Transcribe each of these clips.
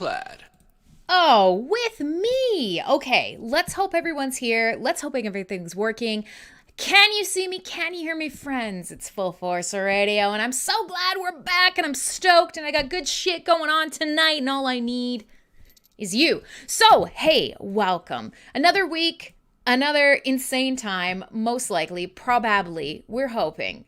Crimsonclad. Oh, with me. Okay, let's hope everyone's here. Let's hope everything's working. Can you see me? Can you hear me, friends? It's Full Force Radio, and I'm so glad we're back, and I'm stoked, and I got good shit going on tonight, and all I need is you. So, hey, welcome. Another week, another insane time, most likely, probably, we're hoping.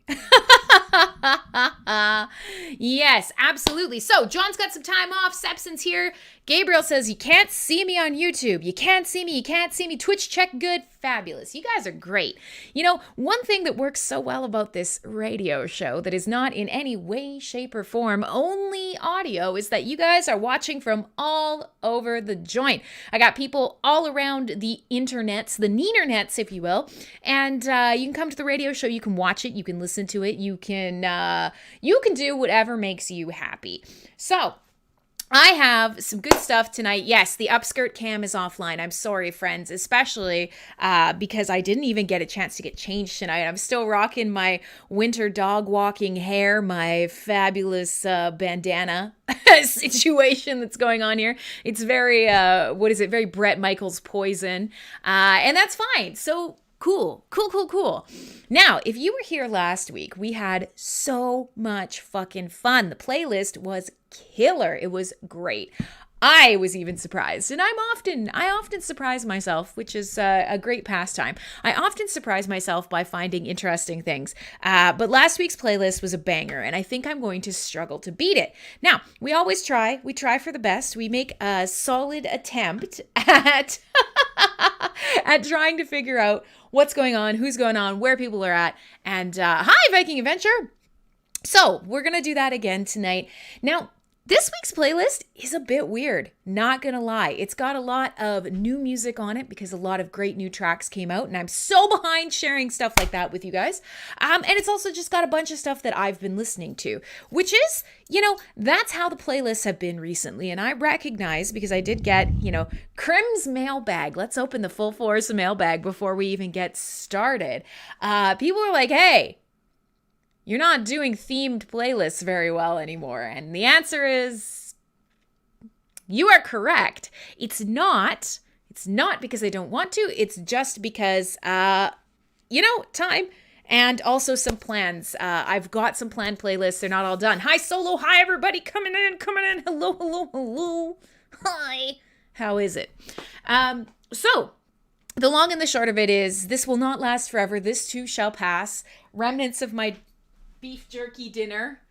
Yes, absolutely. So, John's got some time off. Sepson's here. Gabriel says, you can't see me on YouTube. You can't see me. You can't see me. Twitch check good. Fabulous. You guys are great. You know, one thing that works so well about this radio show that is not in any way, shape, or form only audio is that you guys are watching from all over the joint. I got people all around the internets, the neenernets, if you will, and you can come to the radio show. You can watch it. You can listen to it. You can do whatever makes you happy. So, I have some good stuff tonight. Yes, the upskirt cam is offline. I'm sorry, friends, especially because I didn't even get a chance to get changed tonight. I'm still rocking my winter dog walking hair, my fabulous bandana situation that's going on here. It's very, very Bret Michaels Poison. And that's fine. So cool. Now, if you were here last week, we had so much fucking fun. The playlist was killer. It was great. I was even surprised, and I often surprise myself, which is a great pastime. I often surprise myself by finding interesting things. But last week's playlist was a banger, and I think I'm going to struggle to beat it. Now, we always try. We try for the best. We make a solid attempt at at trying to figure out what's going on, who's going on, where people are at, and hi, Viking Adventure. So we're going to do that again tonight. Now, this week's playlist is a bit weird, not gonna lie. It's got a lot of new music on it because a lot of great new tracks came out, and I'm so behind sharing stuff like that with you guys. And it's also just got a bunch of stuff that I've been listening to, which is, that's how the playlists have been recently. And I recognize, because I did get, Crim's mailbag. Let's open the Full Force mailbag before we even get started. People are like, hey, you're not doing themed playlists very well anymore. And the answer is, you are correct. It's not because I don't want to. It's just because, time and also some plans. I've got some planned playlists. They're not all done. Hi, Solo. Hi, everybody. Coming in. Hello. Hi. How is it? So, the long and the short of it is, this will not last forever. This too shall pass. Remnants of my beef jerky dinner,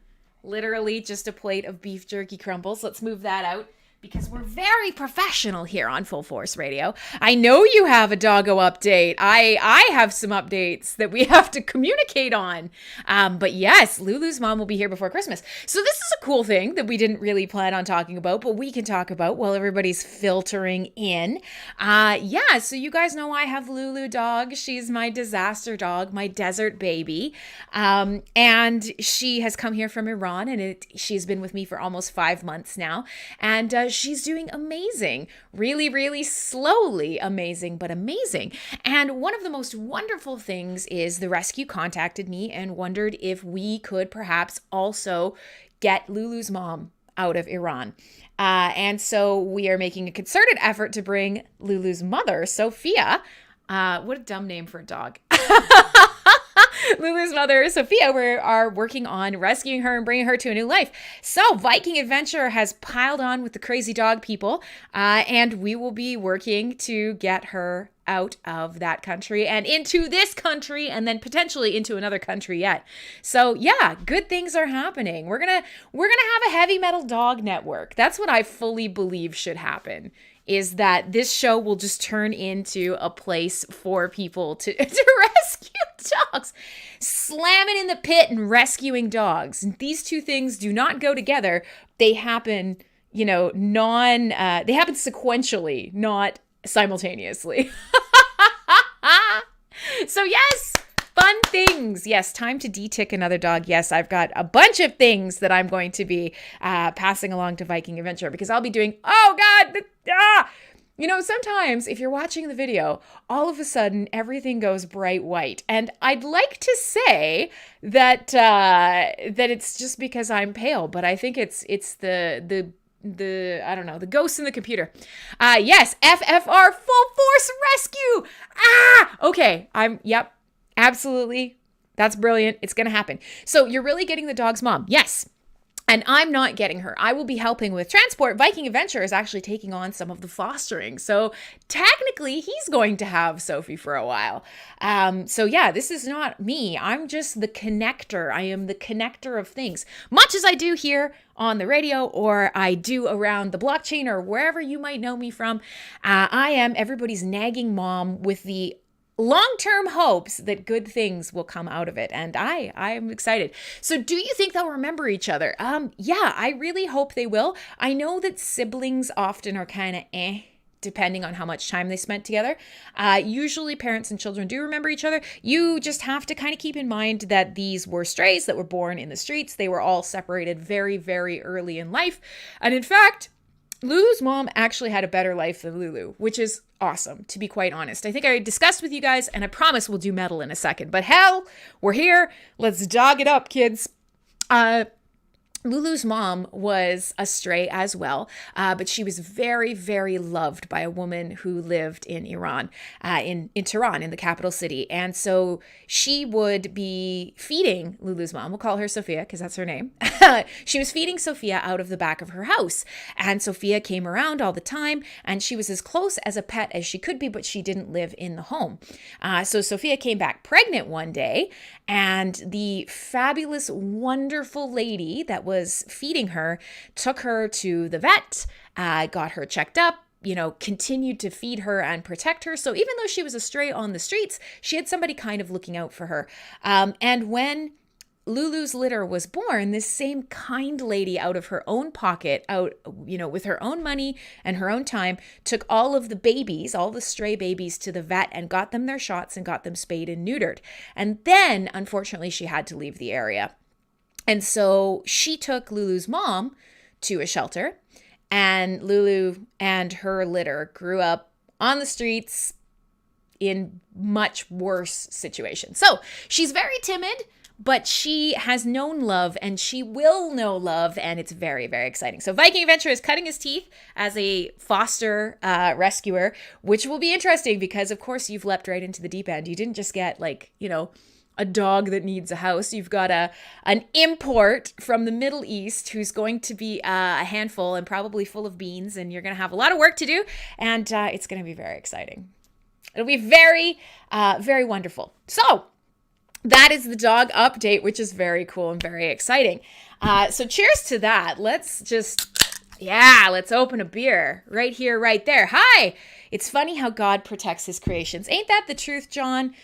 literally just a plate of beef jerky crumbles. Let's move that out because we're very professional here on Full Force Radio. I know you have a doggo update. I have some updates that we have to communicate on. But yes, Lulu's mom will be here before Christmas. So this is a cool thing that we didn't really plan on talking about, but we can talk about while everybody's filtering in. So you guys know I have Lulu dog. She's my disaster dog, my desert baby. And she has come here from Iran, and she's been with me for almost 5 months now. And she's doing amazing. Really, really slowly amazing, but amazing. And one of the most wonderful things is the rescue contacted me and wondered if we could perhaps also get Lulu's mom out of Iran. And so we are making a concerted effort to bring Lulu's mother, Sophia. What a dumb name for a dog. Lulu's mother, Sophia, we are working on rescuing her and bringing her to a new life. So Viking Adventure has piled on with the crazy dog people, and we will be working to get her out of that country and into this country, and then potentially into another country yet. So yeah, good things are happening. We're gonna have a heavy metal dog network. That's what I fully believe should happen. Is that this show will just turn into a place for people to rescue dogs. Slamming in the pit and rescuing dogs. These two things do not go together. They happen, they happen sequentially, not simultaneously. So yes, fun things. Yes, time to de-tick another dog. Yes, I've got a bunch of things that I'm going to be passing along to Viking Adventure because I'll be doing, sometimes if you're watching the video, all of a sudden everything goes bright white. And I'd like to say that it's just because I'm pale, but I think it's the I don't know, the ghosts in the computer. Yes, FFR, Full Force Rescue. Okay. Yep, absolutely. That's brilliant. It's going to happen. So you're really getting the dog's mom. Yes. And I'm not getting her. I will be helping with transport. Viking Adventure is actually taking on some of the fostering. So technically, he's going to have Sophie for a while. So yeah, this is not me. I'm just the connector. I am the connector of things. Much as I do here on the radio, or I do around the blockchain, or wherever you might know me from. I am everybody's nagging mom with the long-term hopes that good things will come out of it. And I am excited. So do you think they'll remember each other? Yeah, I really hope they will. I know that siblings often are kind of depending on how much time they spent together. Usually parents and children do remember each other. You just have to kind of keep in mind that these were strays that were born in the streets. They were all separated very, very early in life. And in fact, Lulu's mom actually had a better life than Lulu, which is awesome, to be quite honest. I think I discussed with you guys, and I promise we'll do metal in a second. But hell, we're here. Let's dog it up, kids. Lulu's mom was a stray as well, but she was very, very loved by a woman who lived in Iran, in Tehran, in the capital city. And so she would be feeding Lulu's mom, we'll call her Sophia because that's her name. She was feeding Sophia out of the back of her house. And Sophia came around all the time, and she was as close as a pet as she could be, but she didn't live in the home. So Sophia came back pregnant one day, and the fabulous, wonderful lady that was feeding her took her to the vet, got her checked up, continued to feed her and protect her. So even though she was a stray on the streets, she had somebody kind of looking out for her. And when Lulu's litter was born, this same kind lady out of her own pocket, with her own money and her own time, took all of the babies, all the stray babies to the vet and got them their shots and got them spayed and neutered. And then, unfortunately, she had to leave the area. And so she took Lulu's mom to a shelter, and Lulu and her litter grew up on the streets in much worse situations. So she's very timid, but she has known love, and she will know love, and it's very, very exciting. So Viking Adventure is cutting his teeth as a foster rescuer, which will be interesting because, of course, you've leapt right into the deep end. You didn't just get a dog that needs a house. You've got an import from the Middle East who's going to be a handful and probably full of beans, and you're going to have a lot of work to do, and it's going to be very exciting. It'll be very, very wonderful. So that is the dog update, which is very cool and very exciting. So cheers to that. Let's open a beer right here, right there. Hi. It's funny how God protects his creations. Ain't that the truth, John?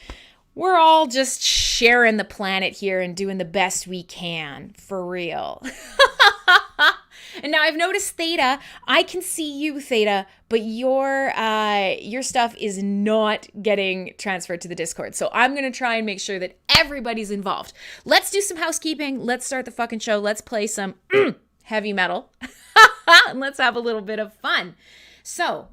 We're all just sharing the planet here and doing the best we can, for real. And now I've noticed Theta. I can see you, Theta, but your stuff is not getting transferred to the Discord. So I'm going to try and make sure that everybody's involved. Let's do some housekeeping. Let's start the fucking show. Let's play some heavy metal. And let's have a little bit of fun. So,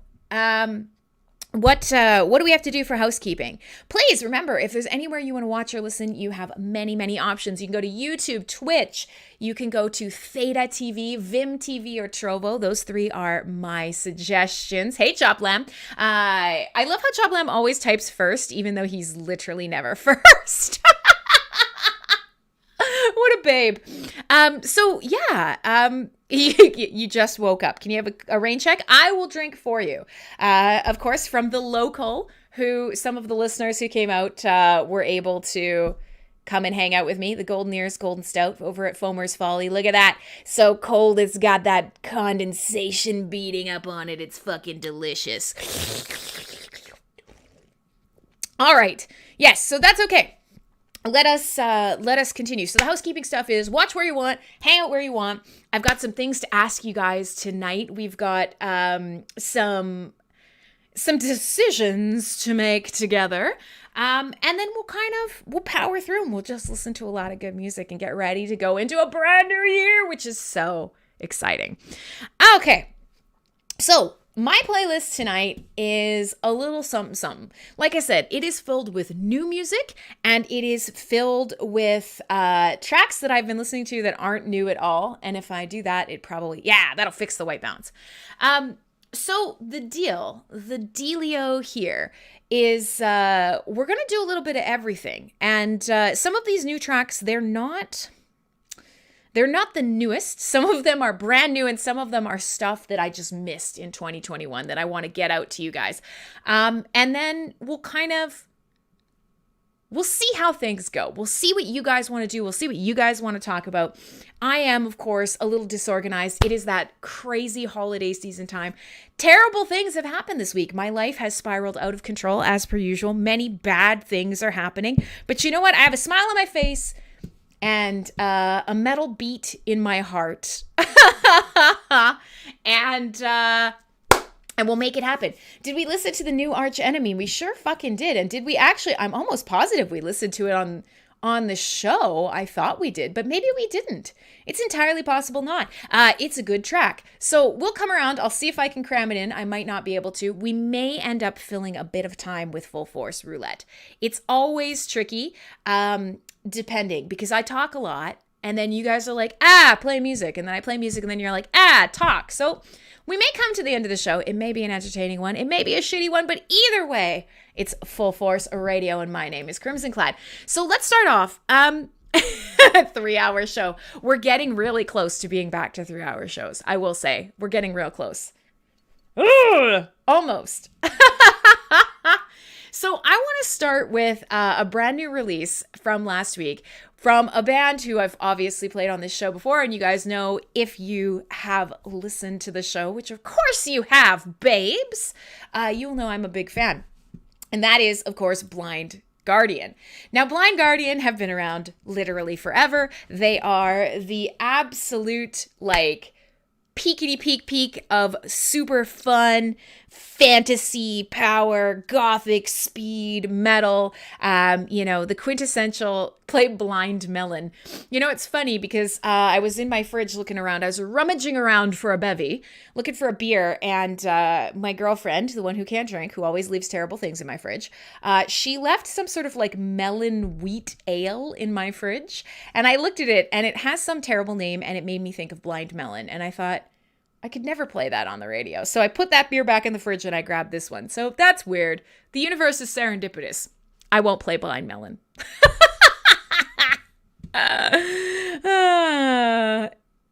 what do we have to do for housekeeping? Please remember, if there's anywhere you want to watch or listen, you have many, many options. You can go to YouTube, Twitch. You can go to Theta TV, Vim TV, or Trovo. Those three are my suggestions. Hey, 𝖍𝖊𝖆. I love how 𝖍𝖊𝖆 always types first, even though he's literally never first. What a babe. You just woke up. Can you have a rain check? I will drink for you. Of course, from the local, who some of the listeners who came out were able to come and hang out with me. The Golden Ears Golden Stout over at Foamer's Folly. Look at that. So cold, it's got that condensation beating up on it. It's fucking delicious. All right. Yes, so that's okay. Let us continue. So the housekeeping stuff is watch where you want, hang out where you want. I've got some things to ask you guys tonight. We've got some decisions to make together. And then we'll power through and we'll just listen to a lot of good music and get ready to go into a brand new year, which is so exciting. Okay. So my playlist tonight is a little something something. Like I said, it is filled with new music, and it is filled with tracks that I've been listening to that aren't new at all. And if I do that, that'll fix the white balance. So the dealio here is we're going to do a little bit of everything. And some of these new tracks, they're not the newest. Some of them are brand new, and some of them are stuff that I just missed in 2021 that I want to get out to you guys. And then we'll see how things go. We'll see what you guys want to do. We'll see what you guys want to talk about. I am, of course, a little disorganized. It is that crazy holiday season time. Terrible things have happened this week. My life has spiraled out of control as per usual. Many bad things are happening. But you know what? I have a smile on my face and a metal beat in my heart. and we'll make it happen. Did we listen to the new Arch Enemy? We sure fucking did. And did we actually? I'm almost positive we listened to it on the show. I thought we did, but maybe we didn't. It's entirely possible not. It's a good track. So we'll come around. I'll see if I can cram it in. I might not be able to. We may end up filling a bit of time with Fullforce Roulette. It's always tricky, depending, because I talk a lot, and then you guys are like, play music. And then I play music, and then you're like, talk. So we may come to the end of the show. It may be an entertaining one. It may be a shitty one, but either way, it's Full Force Radio, and my name is Crimsonclad. So let's start off. 3-hour show. We're getting really close to being back to 3-hour shows. I will say, we're getting real close. Almost. So I want to start with a brand new release from last week from a band who I've obviously played on this show before. And you guys know, if you have listened to the show, which of course you have, babes, you'll know I'm a big fan. And that is, of course, Blind Guardian. Now, Blind Guardian have been around literally forever. They are the absolute, peakity peak of super fun fantasy power, gothic speed metal, the quintessential play blind melon. It's funny because I was in my fridge looking around. I was rummaging around for a bevy, looking for a beer, and my girlfriend, the one who can't drink, who always leaves terrible things in my fridge, she left some sort of melon wheat ale in my fridge, and I looked at it, and it has some terrible name, and it made me think of Blind Melon, and I thought, I could never play that on the radio. So I put that beer back in the fridge and I grabbed this one. So that's weird. The universe is serendipitous. I won't play Blind Melon.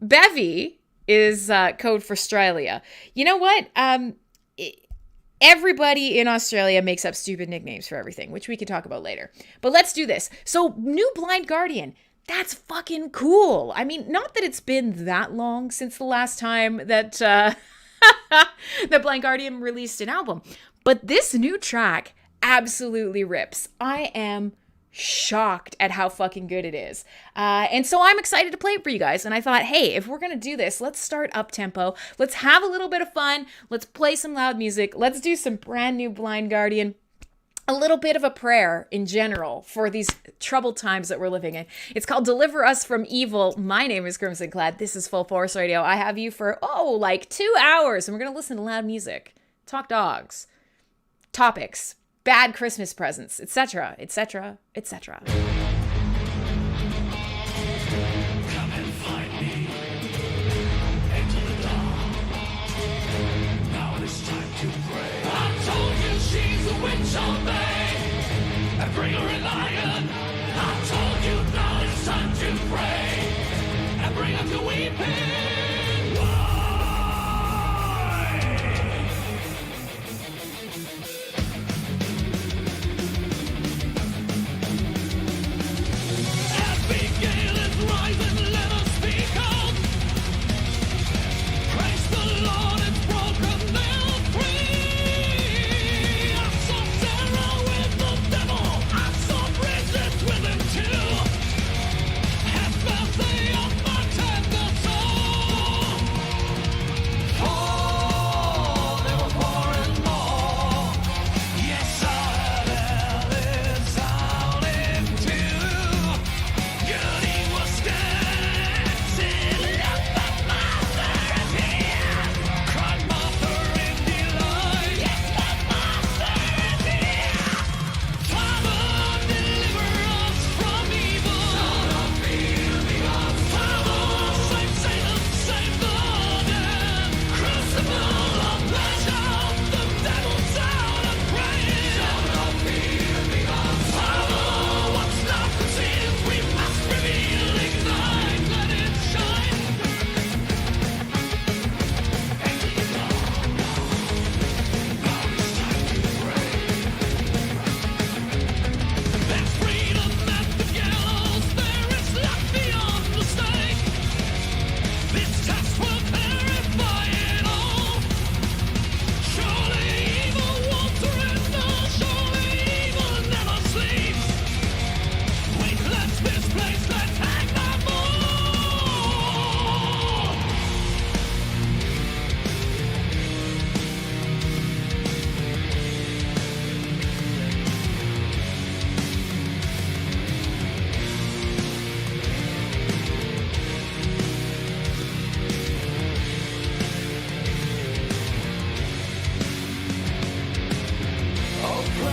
Bevy is code for Australia. You know what? Everybody in Australia makes up stupid nicknames for everything, which we can talk about later. But let's do this. So, new Blind Guardian. That's fucking cool. I mean, not that it's been that long since the last time that that Blind Guardian released an album, but this new track absolutely rips. I am shocked at how fucking good it is. And so I'm excited to play it for you guys. And I thought, hey, if we're going to do this, let's start up tempo. Let's have a little bit of fun. Let's play some loud music. Let's do some brand new Blind Guardian. A little bit of a prayer in general for these troubled times that we're living in. It's called Deliver Us from Evil. My name is Crimsonclad. This is Full Force Radio. I have you for, 2 hours, and we're going to listen to loud music, talk dogs, topics, bad Christmas presents, etc., etc., etc. And bring her a lion. I told you now it's time to pray. And bring her to weeping. Why?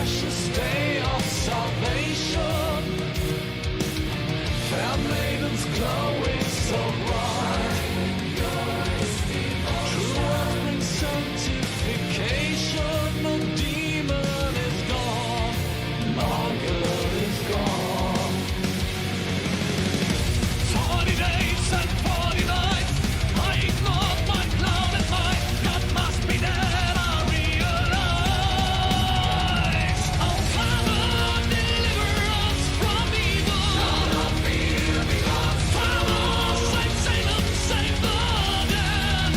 precious day of salvation. Fair maidens glowing so bright. True earth brings sanctification. No demon is gone. All good is gone. 40 days and 40 nights. I ignored my cloud at night. God must be dead, I realize. Oh, Father, deliver us from evil. Son of 𝖊𝖕𝖆𝖆. Father, save Salem, save the dead.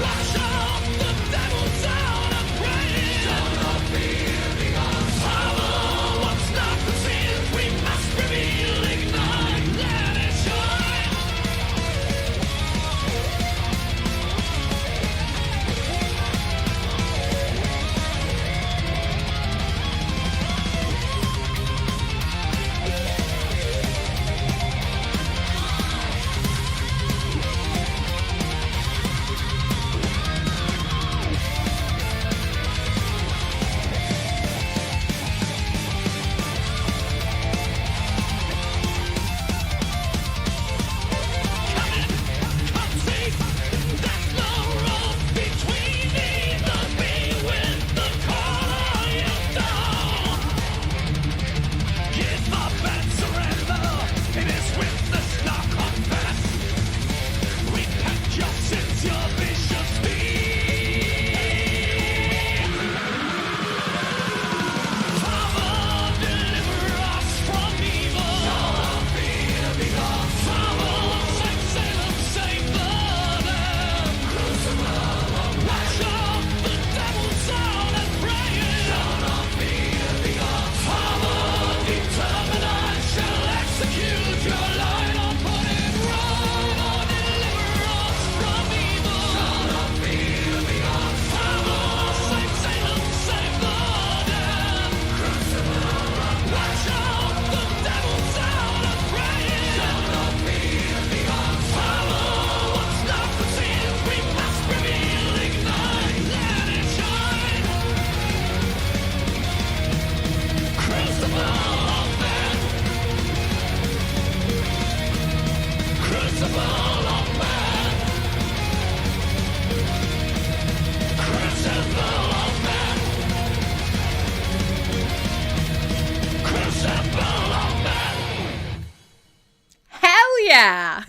Watch out, the devil's out and praying. Son of 𝖊𝖕𝖆𝖆. Father, what's not concealed, we must reveal. Ignite, let it shine. Come see, there's no road between me, the bee with the collar you down. Give up and surrender, it is witness, not confess. Repent your sins, your vicious deed. Father, deliver us from evil. Son of 𝖊𝖕𝖆𝖆. Father, save Salem, save the dead. Watch out, the devil's out and praying. Son of 𝖊𝖕𝖆𝖆. Father, determined I shall execute your line or put it right or deliver us from evil. Son of 𝖊𝖕𝖆𝖆. Father, save Salem, save the dead. Watch out, the devil's out and praying. Son of 𝖊𝖕𝖆𝖆. Father, what's not concealed, we must reveal. Ignite, let it shine. Crucible of man. Crucible of man. Crucible of man. Crucible of man. Hell yeah!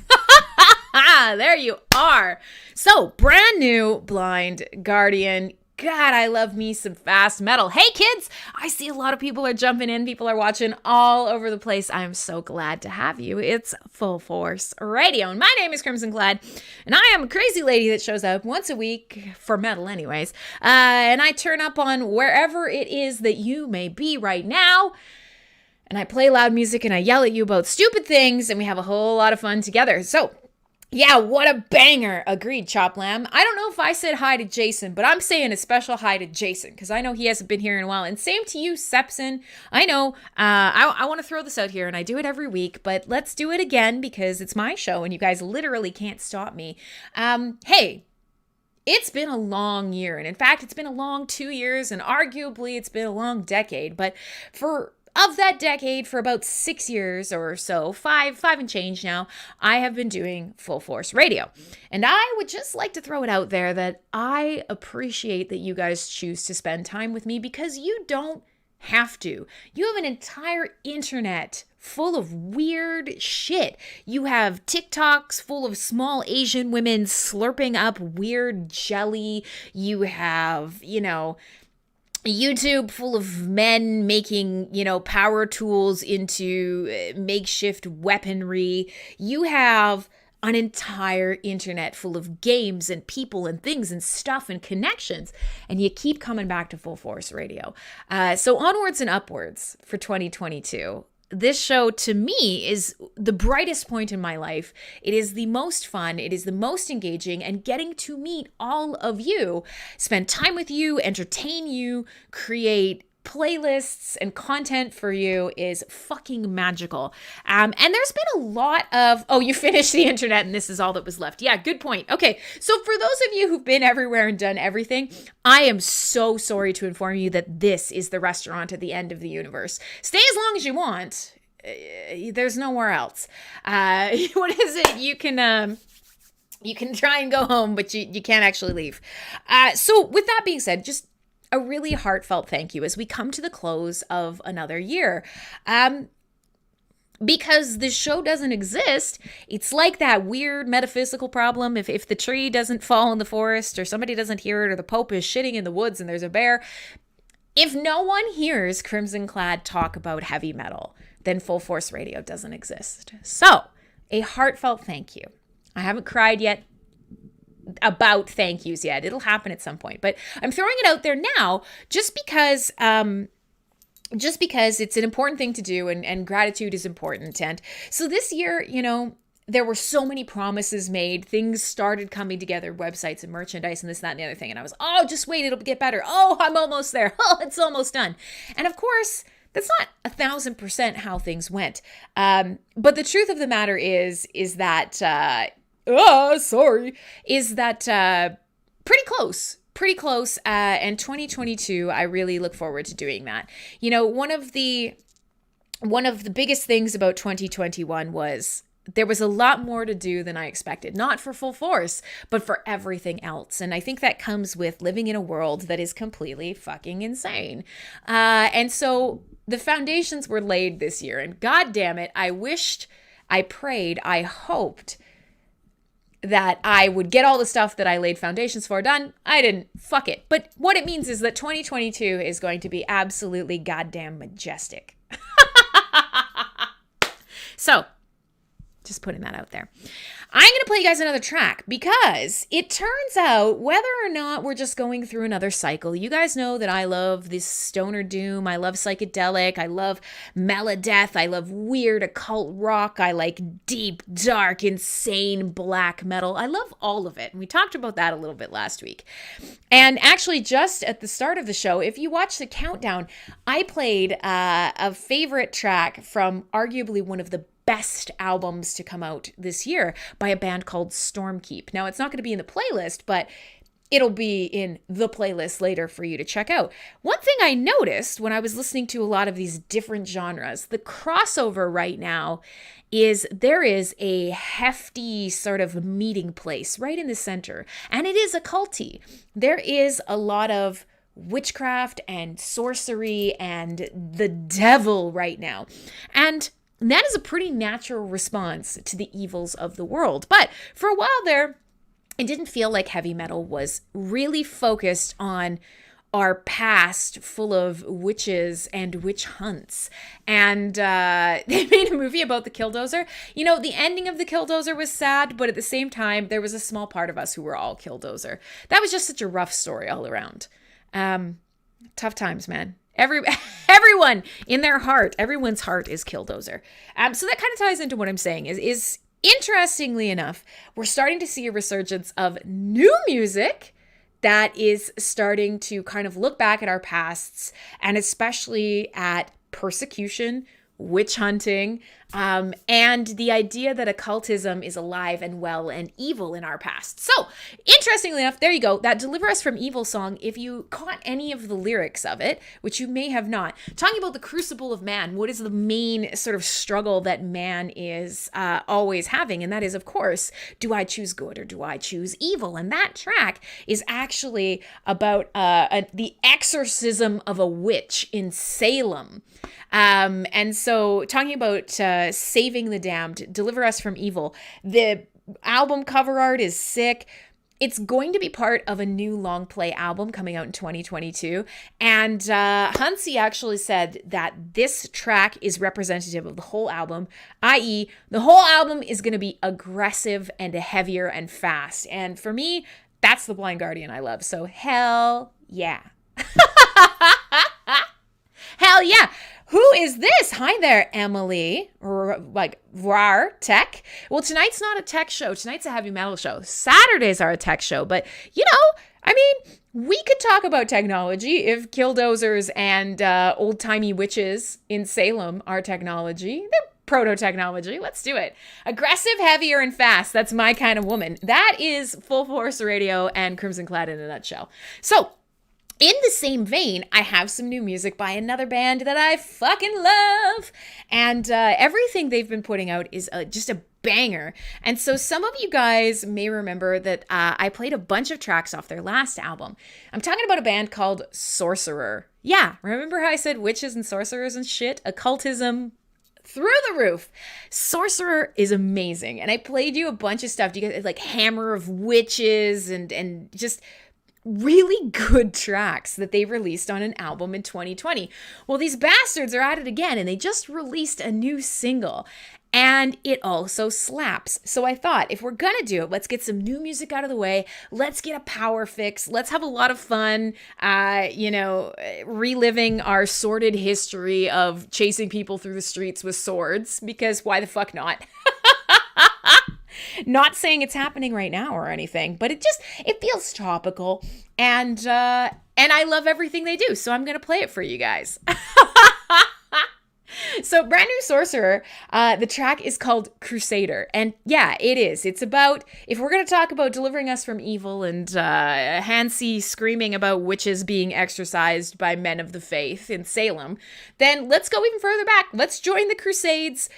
There you are. So, brand new Blind Guardian. God, I love me some fast metal. Hey kids, I see a lot of people are jumping in. People are watching all over the place. I'm so glad to have you. It's Full Force Radio. And my name is Crimsonclad. And I am a crazy lady that shows up once a week, for metal anyways. And I turn up on wherever it is that you may be right now. And I play loud music and I yell at you about stupid things. And we have a whole lot of fun together. So, yeah, what a banger. Agreed, Chop Lamb. I don't know if I said hi to Jason, but I'm saying a special hi to Jason because I know he hasn't been here in a while. And same to you, Sepson. I know I want to throw this out here, and I do it every week, but let's do it again because it's my show and you guys literally can't stop me. Hey, it's been a long year. And in fact, it's been a long 2 years, and arguably it's been a long decade. But of that decade, for about 6 years or so, five and change now, I have been doing Full Force Radio. And I would just like to throw it out there that I appreciate that you guys choose to spend time with me because you don't have to. You have an entire internet full of weird shit. You have TikToks full of small Asian women slurping up weird jelly. You have, YouTube full of men making, power tools into makeshift weaponry. You have an entire internet full of games and people and things and stuff and connections. And you keep coming back to Full Force Radio. So onwards and upwards for 2022. This show, to me, is the brightest point in my life. It is the most fun. It is the most engaging. And getting to meet all of you, spend time with you, entertain you, create playlists and content for you is fucking magical. And there's been a lot of, oh, you finished the internet and this is all that was left. Yeah, good point. Okay, so for those of you who've been everywhere and done everything, I am so sorry to inform you that this is the restaurant at the end of the universe. Stay as long as you want. There's nowhere else. What is it? You can try and go home, but you can't actually leave. So with that being said, just a really heartfelt thank you as we come to the close of another year. Because the show doesn't exist, it's like that weird metaphysical problem. If the tree doesn't fall in the forest, or somebody doesn't hear it, or the Pope is shitting in the woods and there's a bear, if no one hears Crimsonclad talk about heavy metal, then Full Force Radio doesn't exist. So, a heartfelt thank you. I haven't cried yet about thank yous yet. It'll happen at some point, but I'm throwing it out there now just because it's an important thing to do, and gratitude is important. And so this year, there were so many promises made. Things started coming together, websites and merchandise and this, that, and the other thing. And I was, oh, just wait, it'll get better. Oh, I'm almost there. Oh, it's almost done. And of course, that's not 1,000% how things went. But the truth of the matter is that pretty close. And 2022, I really look forward to doing that. One of the biggest things about 2021 was there was a lot more to do than I expected, not for Full Force, but for everything else. And I think that comes with living in a world that is completely fucking insane. And so the foundations were laid this year, and God damn it, I wished, I prayed, I hoped that I would get all the stuff that I laid foundations for done. I didn't. Fuck it. But what it means is that 2022 is going to be absolutely goddamn majestic. So, just putting that out there. I'm going to play you guys another track because it turns out whether or not we're just going through another cycle, you guys know that I love this stoner doom. I love psychedelic. I love metalhead. I love weird occult rock. I like deep, dark, insane black metal. I love all of it. And we talked about that a little bit last week. And actually, just at the start of the show, if you watch the countdown, I played a favorite track from arguably one of the best albums to come out this year by a band called Stormkeep. Now, it's not going to be in the playlist, but it'll be in the playlist later for you to check out. One thing I noticed when I was listening to a lot of these different genres, the crossover right now is there is a hefty sort of meeting place right in the center, and it is occulty. There is a lot of witchcraft and sorcery and the devil right now. And that is a pretty natural response to the evils of the world. But for a while there, it didn't feel like heavy metal was really focused on our past full of witches and witch hunts. And they made a movie about the Killdozer. The ending of the Killdozer was sad, but at the same time, there was a small part of us who were all Killdozer. That was just such a rough story all around. Tough times, man. Everyone in their heart, everyone's heart is Killdozer. So that kind of ties into what I'm saying is interestingly enough, we're starting to see a resurgence of new music that is starting to kind of look back at our pasts, and especially at persecution, witch hunting, and the idea that occultism is alive and well and evil in our past. So, interestingly enough, there you go. That Deliver Us from Evil song, if you caught any of the lyrics of it, which you may have not, talking about the crucible of man, what is the main sort of struggle that man is always having? And that is, of course, do I choose good or do I choose evil? And that track is actually about the exorcism of a witch in Salem. And so talking about saving the damned, Deliver Us from Evil, the album cover art is sick. It's going to be part of a new long play album coming out in 2022. And Hansi actually said that this track is representative of the whole album, i.e. the whole album is going to be aggressive and heavier and fast. And for me, that's the Blind Guardian I love. So hell yeah. Hell yeah. Who is this? Hi there, Emily. Rar Tech. Well, tonight's not a tech show. Tonight's a heavy metal show. Saturdays are a tech show. But, We could talk about technology if killdozers and old-timey witches in Salem are technology. They're proto-technology. Let's do it. Aggressive, heavier, and fast. That's my kind of woman. That is Full Force Radio and Crimsonclad in a nutshell. So, in the same vein, I have some new music by another band that I fucking love. And everything they've been putting out is just a banger. And so some of you guys may remember that I played a bunch of tracks off their last album. I'm talking about a band called Sorcerer. Yeah, remember how I said witches and sorcerers and shit? Occultism through the roof. Sorcerer is amazing. And I played you a bunch of stuff. Do you guys like Hammer of Witches and just really good tracks that they released on an album in 2020. Well, these bastards are at it again, and they just released a new single, and it also slaps. So I thought, if we're gonna do it, let's get some new music out of the way. Let's get a power fix. Let's have a lot of fun, reliving our sordid history of chasing people through the streets with swords, because why the fuck not? Not saying it's happening right now or anything, but it feels topical, and I love everything they do, so I'm gonna play it for you guys. So brand new Sorcerer, the track is called Crusader, and yeah, it is. It's about, if we're gonna talk about delivering us from evil and Hansi screaming about witches being exorcised by men of the faith in Salem, then let's go even further back. Let's join the Crusades.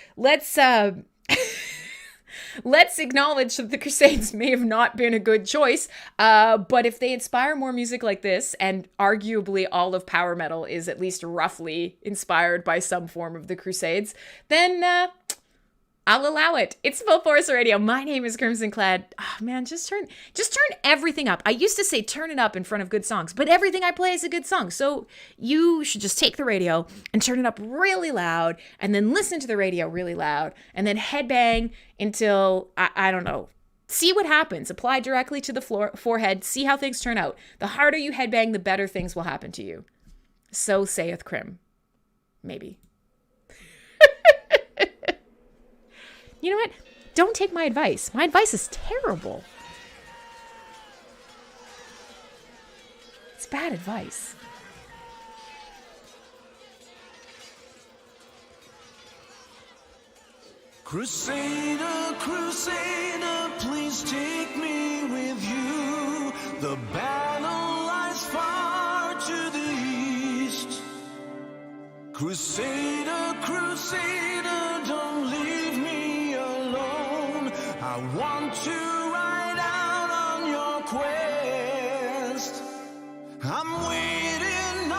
Let's acknowledge that the Crusades may have not been a good choice, but if they inspire more music like this, and arguably all of power metal is at least roughly inspired by some form of the Crusades, then I'll allow it. It's Full Force Radio. My name is Crimsonclad. Oh man, just turn everything up. I used to say turn it up in front of good songs, but everything I play is a good song. So you should just take the radio and turn it up really loud, and then listen to the radio really loud, and then headbang until, I don't know, see what happens. Apply directly to the forehead. See how things turn out. The harder you headbang, the better things will happen to you. So saith Crim. Maybe. You know what? Don't take my advice. My advice is terrible. It's bad advice. Crusader, Crusader, please take me with you. The battle lies far to the east. Crusader, Crusader, don't leave me alone. I want to ride out on your quest. I'm waiting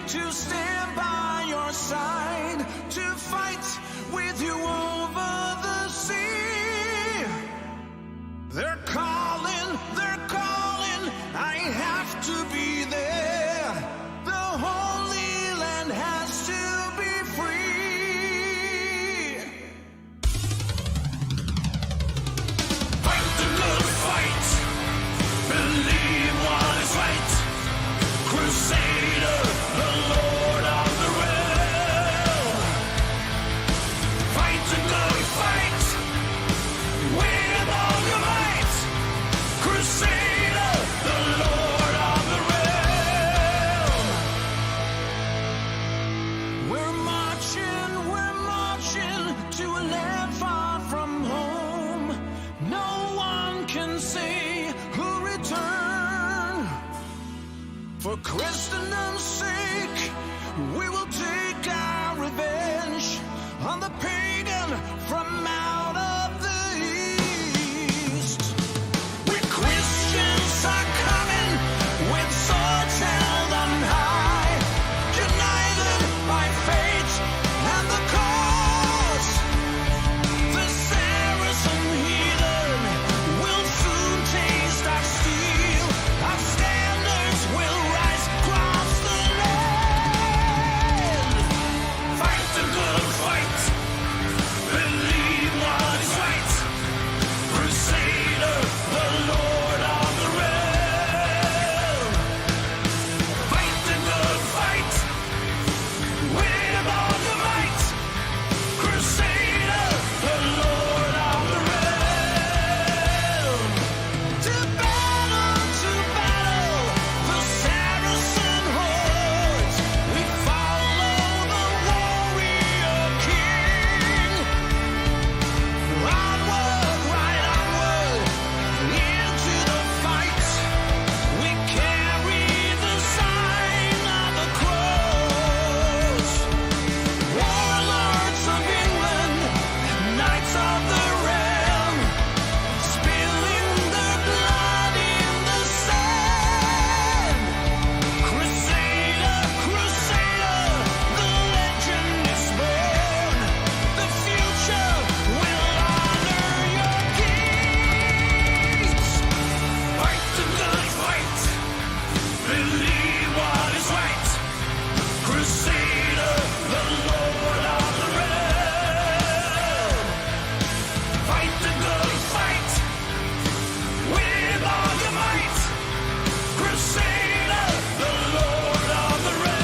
to stand by your side, to fight with you over the sea. They're calling, I have to be there. The Holy Land has to be free. Fight the good fight, believe what is right. Crusader, the Lord of the realm. Fight the good fight with all your might. Crusader, the Lord of the realm. We're marching to a land far from home. No one can say who'll return. For Christendom's sake, we will take our revenge on the pagan from out of the east. We Christians are coming with swords held on high, united by fate and the cause. The Saracen heathen will soon taste our steel. Our standards will rise across the land. Fight the good fight, believe what is right. Crusader, the Lord of the realm. Fight the good fight with all your might. Crusader, the Lord of the realm.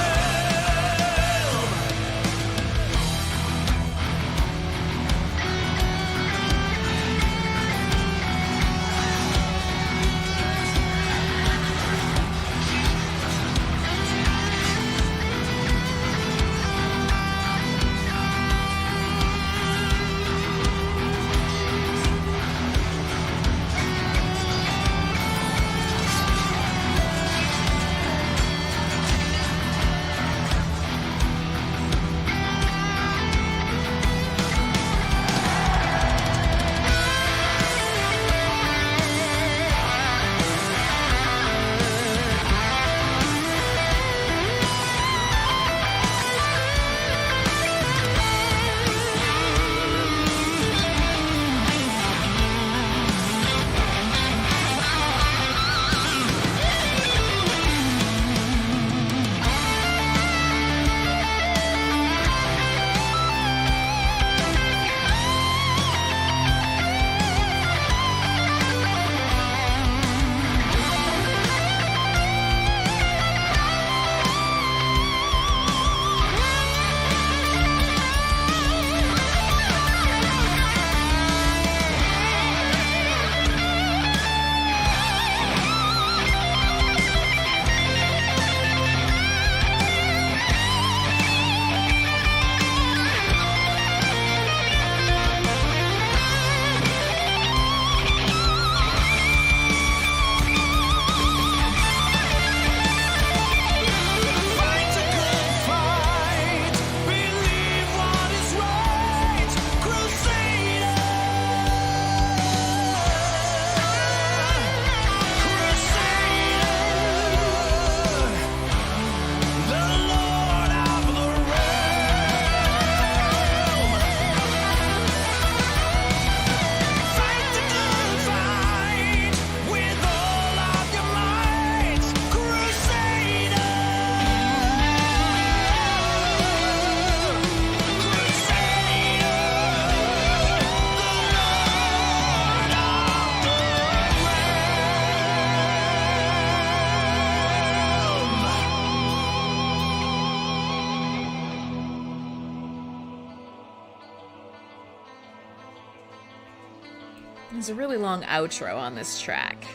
There's a really long outro on this track.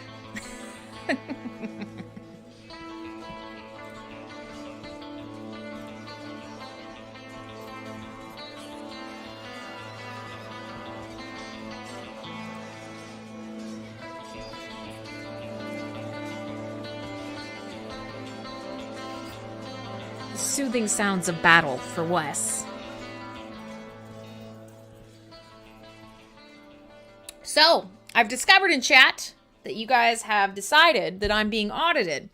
Soothing sounds of battle for Wes. So, I've discovered in chat that you guys have decided that I'm being audited.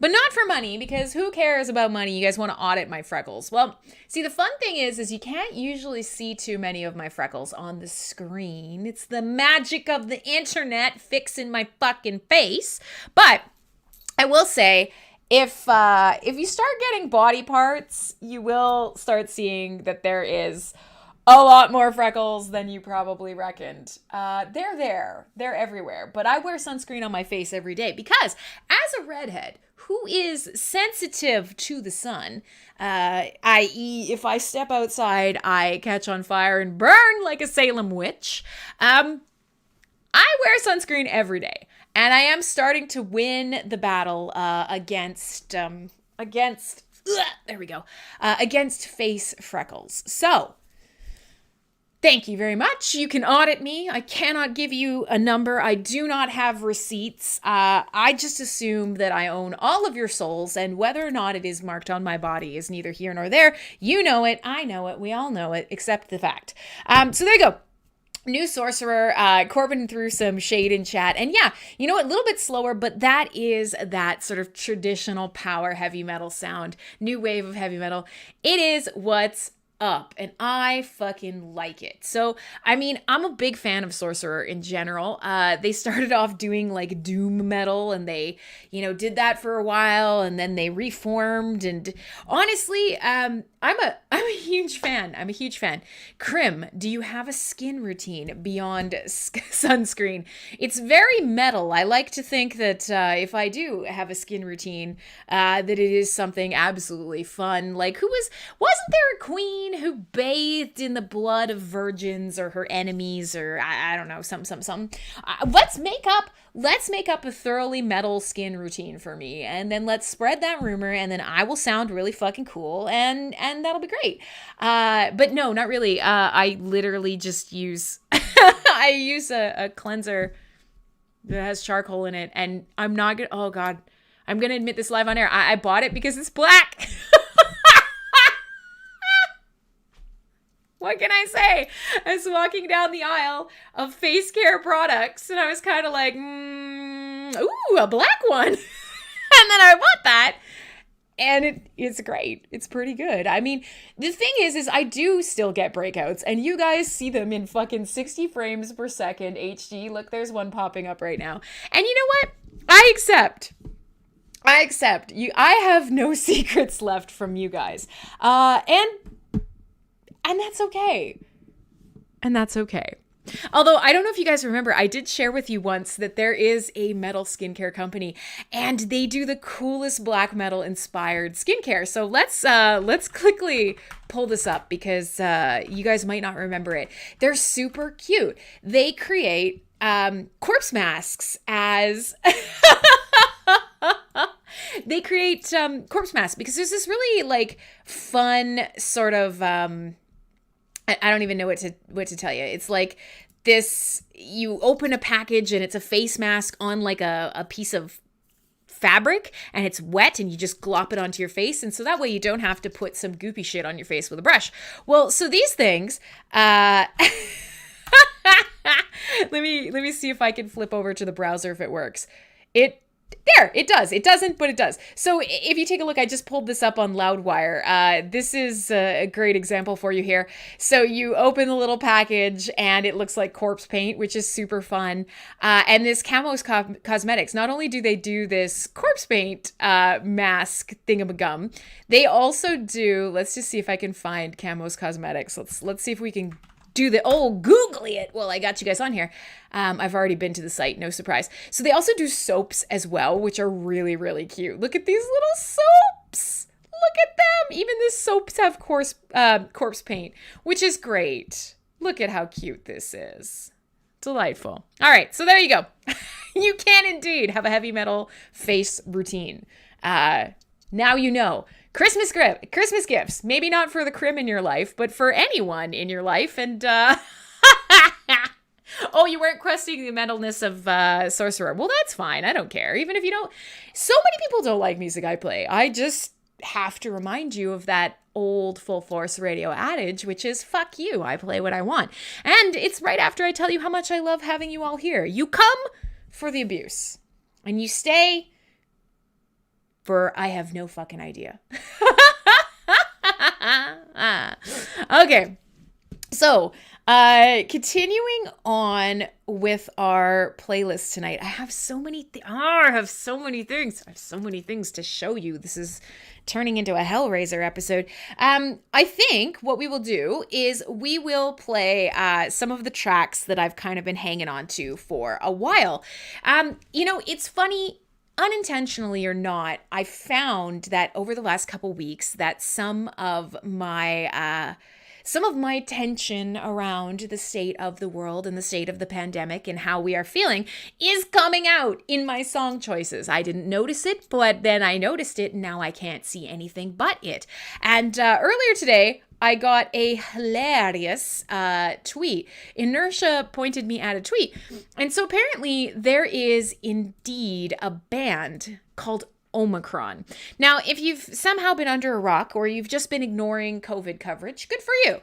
But not for money, because who cares about money? You guys want to audit my freckles. Well, see, the fun thing is you can't usually see too many of my freckles on the screen. It's the magic of the internet fixing my fucking face. But I will say, if you start getting body parts, you will start seeing that there is a lot more freckles than you probably reckoned. They're there. They're everywhere. But I wear sunscreen on my face every day because as a redhead who is sensitive to the sun, i.e. if I step outside, I catch on fire and burn like a Salem witch, I wear sunscreen every day. And I am starting to win the battle against face freckles. So, thank you very much. You can audit me. I cannot give you a number. I do not have receipts. I just assume that I own all of your souls, and whether or not it is marked on my body is neither here nor there. You know it. I know it. We all know it, except the fact. So there you go. New Sorcerer, Corbin threw some shade in chat. And yeah, you know what, a little bit slower, but that is that sort of traditional power heavy metal sound, new wave of heavy metal. It is what's up, and I fucking like it. So, I mean, I'm a big fan of Sorcerer in general. They started off doing like doom metal, and they, did that for a while, and then they reformed. And honestly, I'm a huge fan. I'm a huge fan. Crim, do you have a skin routine beyond sunscreen? It's very metal. I like to think that if I do have a skin routine, that it is something absolutely fun. Like, wasn't there a queen who bathed in the blood of virgins or her enemies, or I don't know, something. Let's make up a thoroughly metal skin routine for me, and then let's spread that rumor, and then I will sound really fucking cool, and that'll be great. But no, not really. I literally just use I use a cleanser that has charcoal in it, and I'm not gonna. Oh God, I'm gonna admit this live on air. I bought it because it's black. What can I say? I was walking down the aisle of face care products, and I was kind of like, ooh, a black one. And then I bought that, and it's great. It's pretty good. I mean, the thing is I do still get breakouts, and you guys see them in fucking 60 frames per second HD. Look, there's one popping up right now. And you know what? I accept. I have no secrets left from you guys. And that's okay. Although, I don't know if you guys remember, I did share with you once that there is a metal skincare company, and they do the coolest black metal inspired skincare. So let's quickly pull this up, because you guys might not remember it. They're super cute. They create corpse masks as... They create corpse masks because there's this really like fun sort of... I don't even know what to tell you. It's like this, you open a package and it's a face mask on like a piece of fabric, and it's wet, and you just glop it onto your face. And so that way you don't have to put some goopy shit on your face with a brush. Well, so these things, let me see if I can flip over to the browser if it works. It does. It doesn't, but it does. So if you take a look, I just pulled this up on Loudwire. This is a great example for you here. So you open the little package, and it looks like corpse paint, which is super fun. And this Camos Cosmetics, not only do they do this corpse paint mask thingamagum, they also do, let's just see if I can find Camos Cosmetics. Let's see if we can do the googly it. Well, I got you guys on here. I've already been to the site, no surprise. So they also do soaps as well, which are really, really cute. Look at these little soaps. Look at them. Even the soaps have corpse paint, which is great. Look at how cute this is. Delightful. All right, so there you go. You can indeed have a heavy metal face routine. Now you know. Christmas gifts. Maybe not for the Crim in your life, but for anyone in your life. And, oh, you weren't questioning the metalness of Sorcerer. Well, that's fine. I don't care. Even if you don't. So many people don't like music I play. I just have to remind you of that old Full Force radio adage, which is, fuck you. I play what I want. And it's right after I tell you how much I love having you all here. You come for the abuse. And you stay... for I have no fucking idea. Okay. So, continuing on with our playlist tonight. I have so many things. I have so many things to show you. This is turning into a Hellraiser episode. I think what we will do is we will play some of the tracks that I've kind of been hanging on to for a while. It's funny. Unintentionally or not, I found that over the last couple weeks that some of my tension around the state of the world and the state of the pandemic and how we are feeling is coming out in my song choices. I didn't notice it, but then I noticed it, and now I can't see anything but it. And earlier today, I got a hilarious tweet. Inertia pointed me at a tweet. And so apparently there is indeed a band called Omicron. Now, if you've somehow been under a rock or you've just been ignoring COVID coverage, good for you.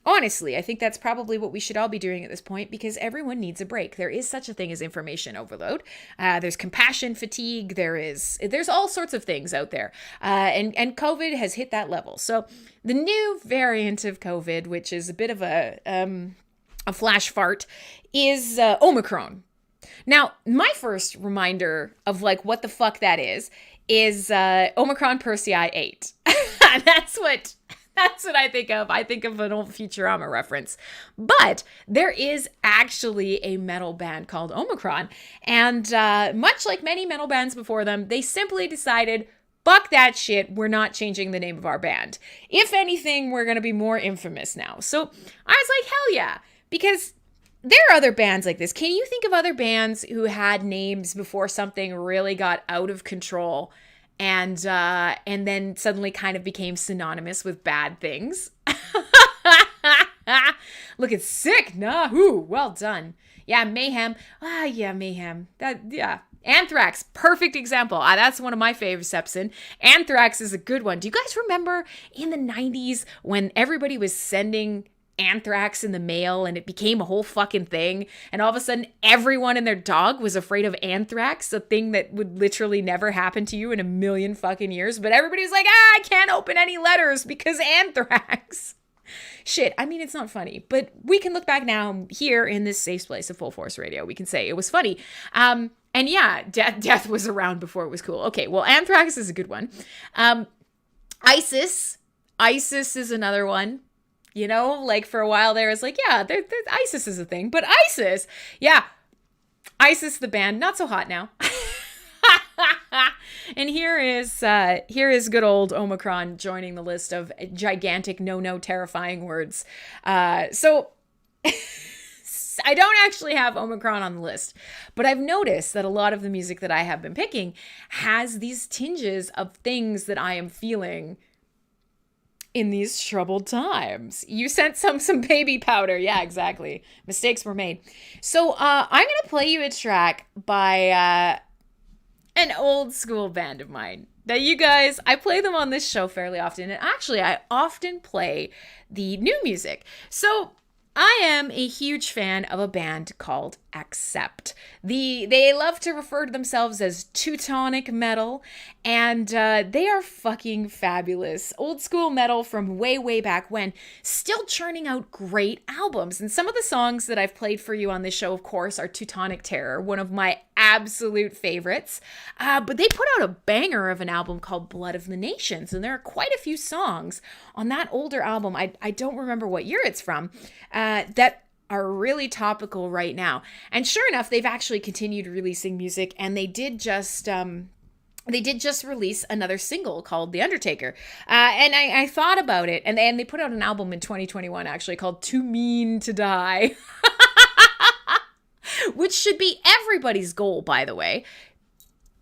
Honestly, I think that's probably what we should all be doing at this point because everyone needs a break. There is such a thing as information overload. There's compassion fatigue. There's all sorts of things out there. And COVID has hit that level. So the new variant of COVID, which is a bit of a flash fart, is Omicron. Now, my first reminder of like what the fuck that is Omicron Persei 8. That's what I think of. I think of an old Futurama reference. But there is actually a metal band called Omicron. And much like many metal bands before them, they simply decided, fuck that shit, we're not changing the name of our band. If anything, we're going to be more infamous now. So I was like, hell yeah. Because there are other bands like this. Can you think of other bands who had names before something really got out of control and then suddenly kind of became synonymous with bad things? Look, it's sick. Well done. Yeah, Mayhem. Yeah, Mayhem. Anthrax, perfect example. That's one of my favorites, Sepson. Anthrax is a good one. Do you guys remember in the 90s when everybody was sending anthrax in the mail and it became a whole fucking thing, and all of a sudden everyone and their dog was afraid of anthrax, a thing that would literally never happen to you in a million fucking years, but everybody's like, I can't open any letters because anthrax. Shit, I mean, it's not funny, but we can look back now here in this safe place of Full Force Radio. We can say it was funny. And yeah, death was around before it was cool. Okay, well, anthrax is a good one. ISIS is another one. You know, like for a while there, it's like, yeah, ISIS is a thing. But ISIS the band, not so hot now. And here is good old Omicron joining the list of gigantic, no, terrifying words. So I don't actually have Omicron on the list, but I've noticed that a lot of the music that I have been picking has these tinges of things that I am feeling in these troubled times. You sent some baby powder. Yeah, exactly. Mistakes were made. So I'm going to play you a track by an old school band of mine. Now, you guys, I play them on this show fairly often. And actually, I often play the new music. So I am a huge fan of a band called Accept. They love to refer to themselves as Teutonic metal, and they are fucking fabulous. Old school metal from way back when, still churning out great albums. And some of the songs that I've played for you on this show, of course, are Teutonic Terror, one of my absolute favorites. But they put out a banger of an album called Blood of the Nations, and there are quite a few songs on that older album. I don't remember what year it's from, that are really topical right now. And sure enough, they've actually continued releasing music, and they did just release another single called The Undertaker. And I thought about it, and they put out an album in 2021 actually called Too Mean to Die, which should be everybody's goal, by the way.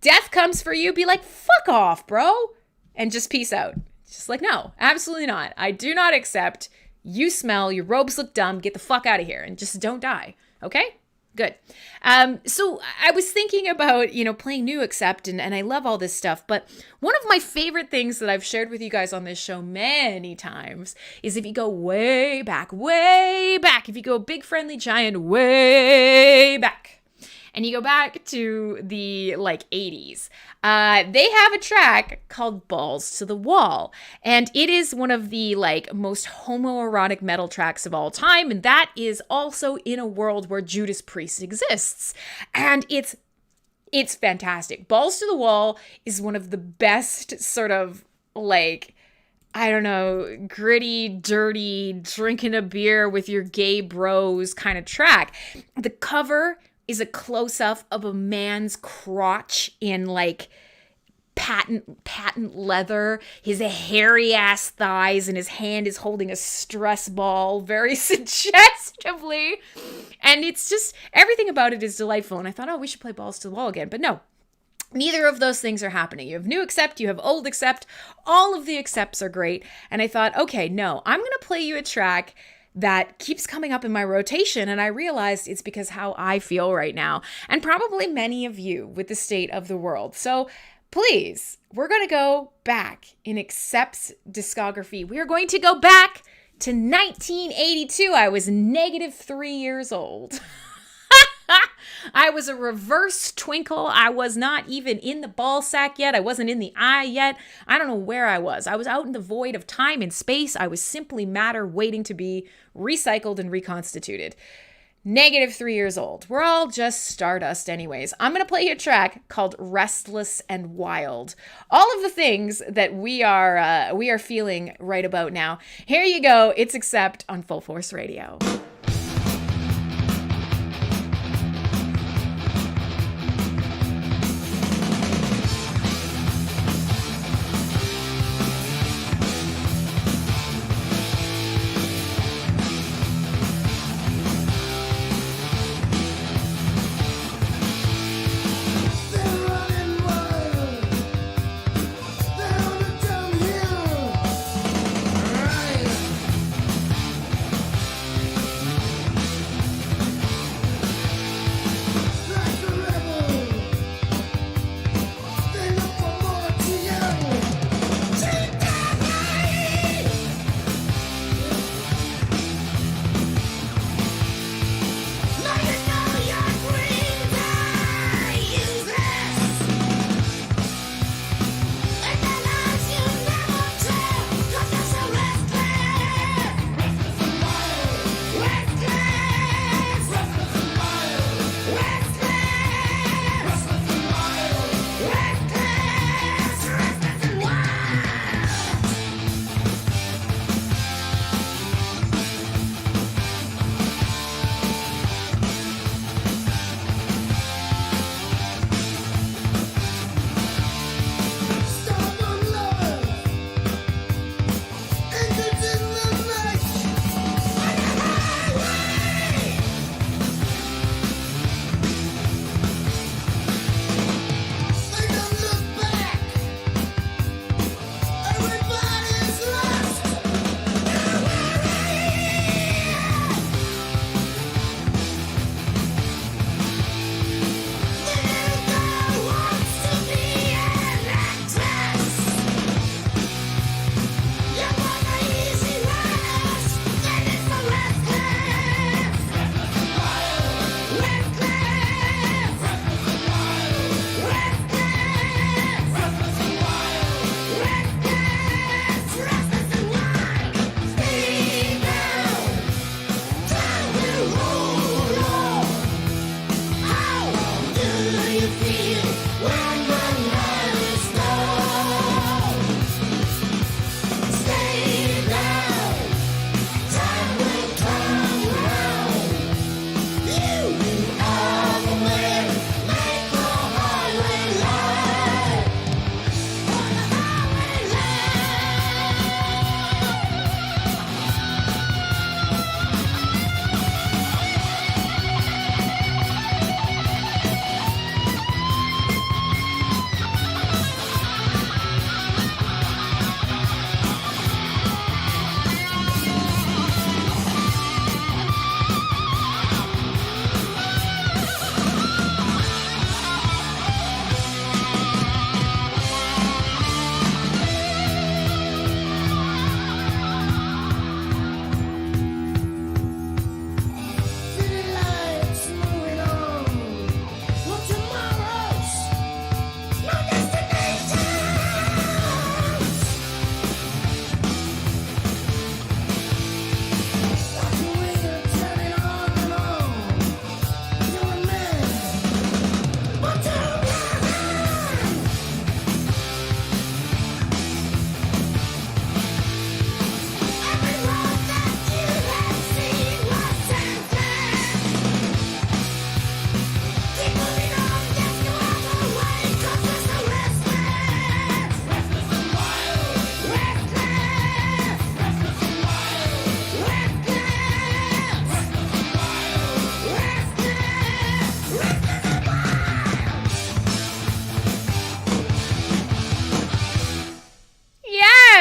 Death comes for you, be like, fuck off, bro, and just peace out. Just like, no, absolutely not. I do not accept. You smell, your robes look dumb, get the fuck out of here and just don't die. Okay? Good. So I was thinking about, playing new Accept, and I love all this stuff, but one of my favorite things that I've shared with you guys on this show many times is if you go way back, if you go Big Friendly Giant way back, and you go back to the 80s, they have a track called Balls to the Wall. And it is one of the most homoerotic metal tracks of all time. And that is also in a world where Judas Priest exists. And it's fantastic. Balls to the Wall is one of the best sort of I don't know, gritty, dirty, drinking a beer with your gay bros kind of track. The cover is a close-up of a man's crotch in patent leather, his hairy ass thighs, and his hand is holding a stress ball very suggestively. And it's just, everything about it is delightful. And I thought, we should play Balls to the Wall again. But no, neither of those things are happening. You have new Accept, you have old Accept. All of the Accepts are great. And I thought, okay, no, I'm going to play you a track that keeps coming up in my rotation, and I realized it's because how I feel right now, and probably many of you with the state of the world. So please, we're going to go back in Accept's discography. We are going to go back to 1982. I was -3 years old. I was a reverse twinkle. I was not even in the ball sack yet. I wasn't in the eye yet. I don't know where I was. I was out in the void of time and space. I was simply matter waiting to be recycled and reconstituted. -3 years old. We're all just stardust anyways. I'm going to play you a track called Restless and Wild. All of the things that we are feeling right about now. Here you go. It's Accept on Full Force Radio.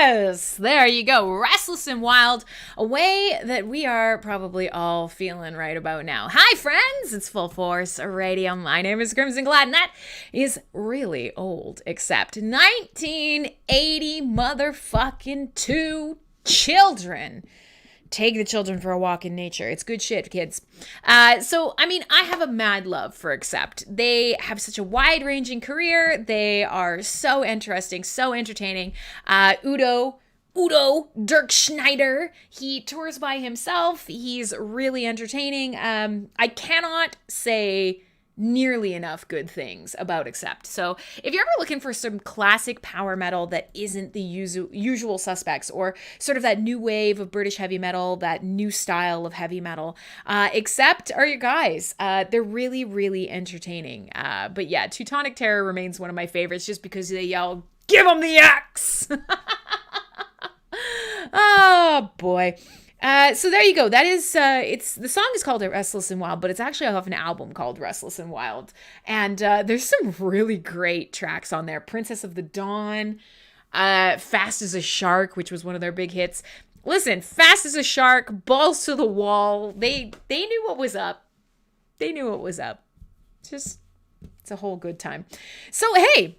Yes, there you go. Restless and Wild, a way that we are probably all feeling right about now. Hi, friends. It's Full Force Radio. My name is Crimsonclad, and that is really old, except 1980 motherfucking 2 children. Take the children for a walk in nature. It's good shit, kids. I have a mad love for 𝖱𝖊𝖆. They have such a wide-ranging career. They are so interesting, so entertaining. 𝖍𝖊𝖆𝖘, he tours by himself. He's really entertaining. I cannot say nearly enough good things about 𝖱𝖊𝖆. So if you're ever looking for some classic power metal that isn't the usual suspects, or sort of that new wave of British heavy metal, that new style of heavy metal, 𝖱𝖊𝖆𝖆 are your guys. They're really, really entertaining. But yeah, Teutonic Terror remains one of my favorites just because they yell, "Give 'em the axe!" Oh boy. So there you go. That is, the song is called Restless and Wild, but it's actually off an album called Restless and Wild. And there's some really great tracks on there. Princess of the Dawn, Fast as a Shark, which was one of their big hits. Listen, Fast as a Shark, Balls to the Wall. They knew what was up. They knew what was up. It's a whole good time. So, hey.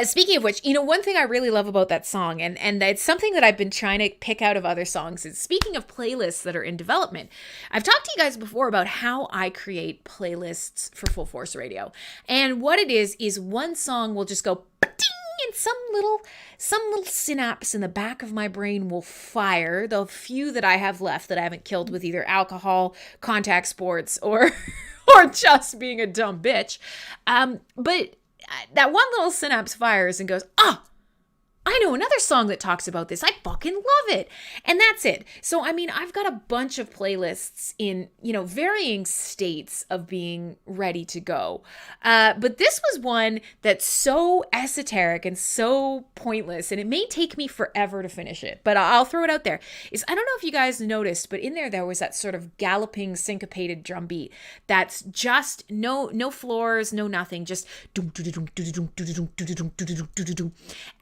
Speaking of which, one thing I really love about that song, and it's something that I've been trying to pick out of other songs, is speaking of playlists that are in development. I've talked to you guys before about how I create playlists for Full Force Radio. And what it is one song will just go ding, and some little synapse in the back of my brain will fire, the few that I have left that I haven't killed with either alcohol, contact sports, or just being a dumb bitch. But that one little synapse fires and goes, I know another song that talks about this. I fucking love it. And that's it. So, I've got a bunch of playlists in, varying states of being ready to go. But this was one that's so esoteric and so pointless, and it may take me forever to finish it, but I'll throw it out there. I don't know if you guys noticed, but in there was that sort of galloping, syncopated drum beat that's just no floors, no nothing, just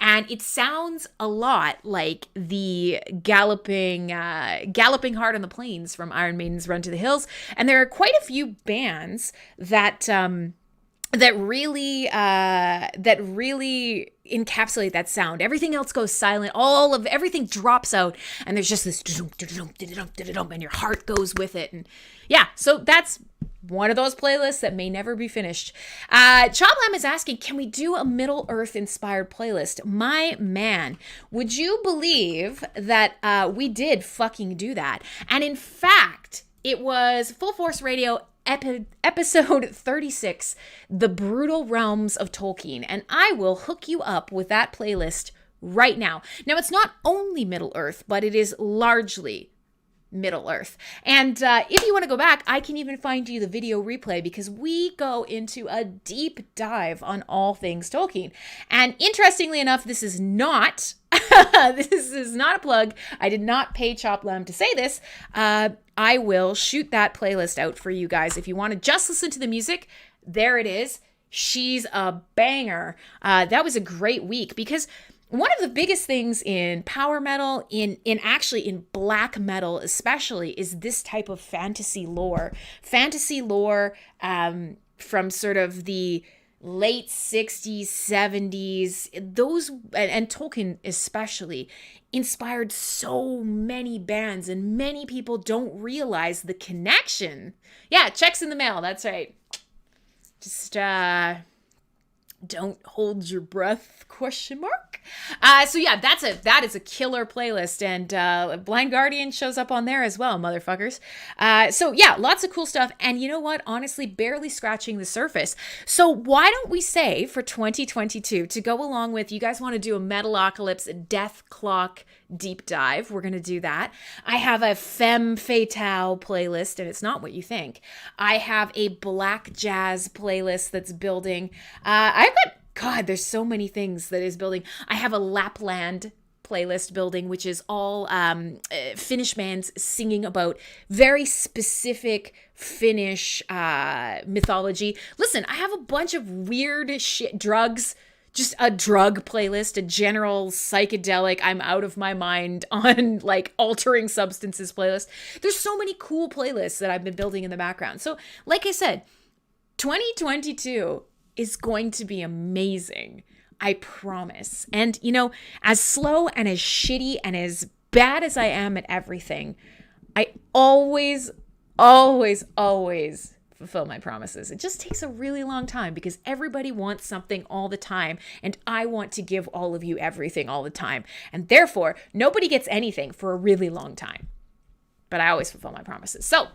and it's sounds a lot like the galloping heart on the plains from Iron Maiden's Run to the Hills. And there are quite a few bands that really encapsulate that sound. Everything else goes silent. Everything drops out, and there's just this and your heart goes with it. And yeah, so that's one of those playlists that may never be finished. 𝖱𝖊𝖆𝖆 is asking, can we do a Middle Earth inspired playlist? My man, would you believe that we did fucking do that? And in fact, it was Full Force Radio episode 36, The Brutal Realms of Tolkien. And I will hook you up with that playlist right now. Now, it's not only Middle Earth, but it is largely Middle Earth. And if you want to go back, I can even find you the video replay, because we go into a deep dive on all things Tolkien. And interestingly enough, this is not a plug. I did not pay 𝖱𝖊𝖆𝖆 to say this. I will shoot that playlist out for you guys. If you want to just listen to the music, there it is. She's a banger. That was a great week, because one of the biggest things in power metal, in black metal especially, is this type of fantasy lore. Fantasy lore from sort of the late 60s, 70s, those, and Tolkien especially, inspired so many bands, and many people don't realize the connection. Yeah, checks in the mail, that's right. Just, don't hold your breath, ? So yeah, that is a killer playlist, and Blind Guardian shows up on there as well, motherfuckers. So yeah, lots of cool stuff, and you know what? Honestly, barely scratching the surface. So why don't we say for 2022, to go along with, you guys want to do a Metalocalypse Death Clock deep dive, we're going to do that. I have a Femme Fatale playlist, and it's not what you think. I have a black jazz playlist that's building. I've got, God, there's so many things that is building. I have a Lapland playlist building, which is all Finnish bands singing about very specific Finnish mythology. Listen, I have a bunch of weird shit, drugs, just a drug playlist, a general psychedelic, I'm out of my mind on like altering substances playlist. There's so many cool playlists that I've been building in the background. So like I said, 2022 is going to be amazing. I promise. And you know, as slow and as shitty and as bad as I am at everything, I always fulfill my promises. It just takes a really long time because everybody wants something all the time, and I want to give all of you everything all the time. And therefore, nobody gets anything for a really long time. But I always fulfill my promises. So,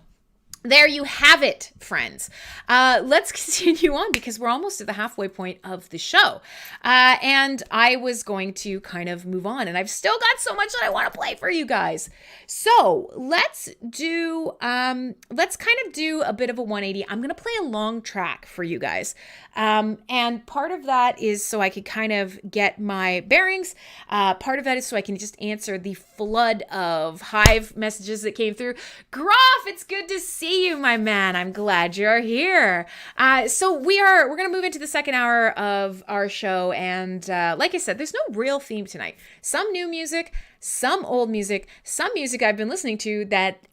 there you have it, friends. Let's continue on because we're almost at the halfway point of the show. And I was going to kind of move on, and I've still got so much that I want to play for you guys. So let's kind of do a bit of a 180. I'm going to play a long track for you guys. And part of that is so I could kind of get my bearings. Part of that is so I can just answer the flood of Hive messages that came through. Groff, it's good to see you, my man. I'm glad you're here. So we're going to move into the second hour of our show. And like I said, there's no real theme tonight. Some new music, some old music, some music I've been listening to that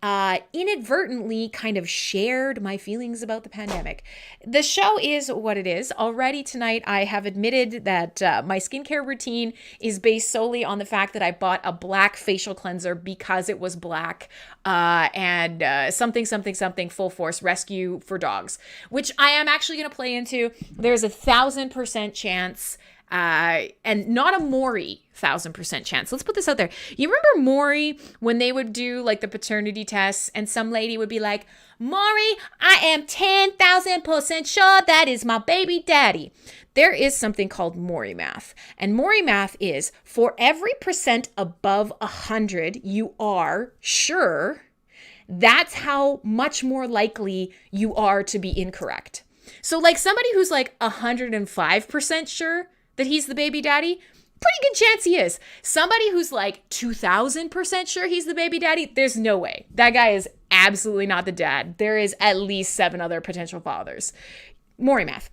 inadvertently kind of shared my feelings about the pandemic. The show is what it is. Already tonight, I have admitted that my skincare routine is based solely on the fact that I bought a black facial cleanser because it was black and something Fullforce Rescue for dogs, which I am actually going to play into. There's 1,000% chance and not a Maury 1,000% chance. Let's put this out there. You remember Maury when they would do like the paternity tests and some lady would be like, Maury, I am 10,000% sure that is my baby daddy. There is something called Maury math. And Maury math is for every percent above 100 you are sure, that's how much more likely you are to be incorrect. So like somebody who's like 105% sure that he's the baby daddy, pretty good chance he is. Somebody who's like 2,000% sure he's the baby daddy, there's no way. That guy is absolutely not the dad. There is at least 7 other potential fathers. Maury math.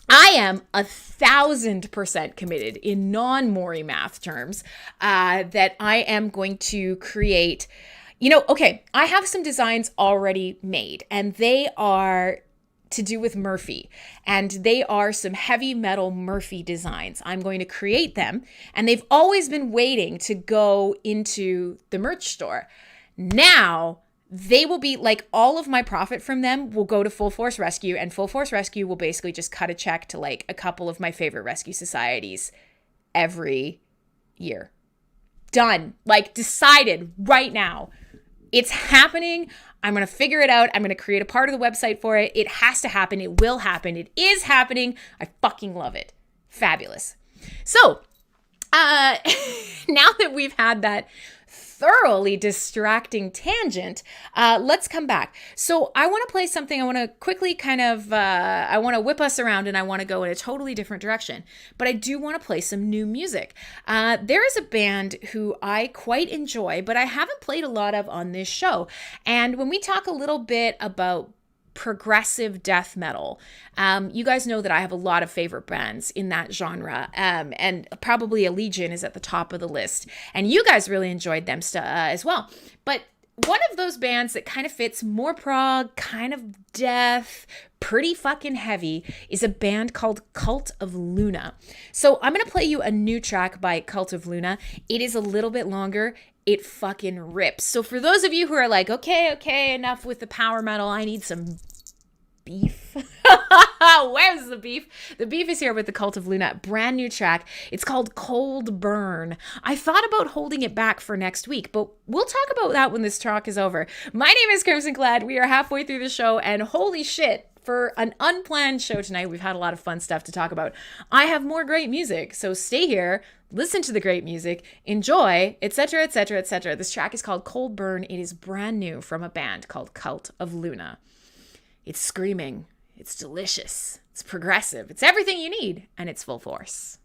I am 1,000% committed in non-Maury math terms that I am going to create. You know, okay, I have some designs already made, and they are to do with Murphy, and they are some heavy metal Murphy designs. I'm going to create them, and they've always been waiting to go into the merch store. Now, they will be like all of my profit from them will go to Full Force Rescue, and Full Force Rescue will basically just cut a check to like a couple of my favorite rescue societies every year. Done. Like decided right now. It's happening. I'm going to figure it out. I'm going to create a part of the website for it. It has to happen. It will happen. It is happening. I fucking love it. Fabulous. So, now that we've had that thoroughly distracting tangent, let's come back. So I want to play something. I want to quickly kind of, I want to whip us around and I want to go in a totally different direction, but I do want to play some new music. There is a band who I quite enjoy, but I haven't played a lot of on this show. And when we talk a little bit about progressive death metal. You guys know that I have a lot of favorite bands in that genre, and probably 𝖊𝖕𝖎𝖆 is at the top of the list. And you guys really enjoyed them as well. But one of those bands that kind of fits more prog, kind of death, pretty fucking heavy, is a band called Cult of Luna. So I'm going to play you a new track by Cult of Luna. It is a little bit longer. It fucking rips. So for those of you who are like, okay, enough with the power metal, I need some beef. Where's the beef? The beef is here with the Cult of Luna. Brand new track. It's called Cold Burn. I thought about holding it back for next week, but we'll talk about that when this talk is over. My name is Crimsonclad. We are halfway through the show, and holy shit, for an unplanned show tonight, we've had a lot of fun stuff to talk about. I have more great music, so stay here, listen to the great music, enjoy, etc., etc., etc. This track is called Cold Burn. It is brand new from a band called Cult of Luna. It's screaming. It's delicious. It's progressive. It's everything you need, and it's full force.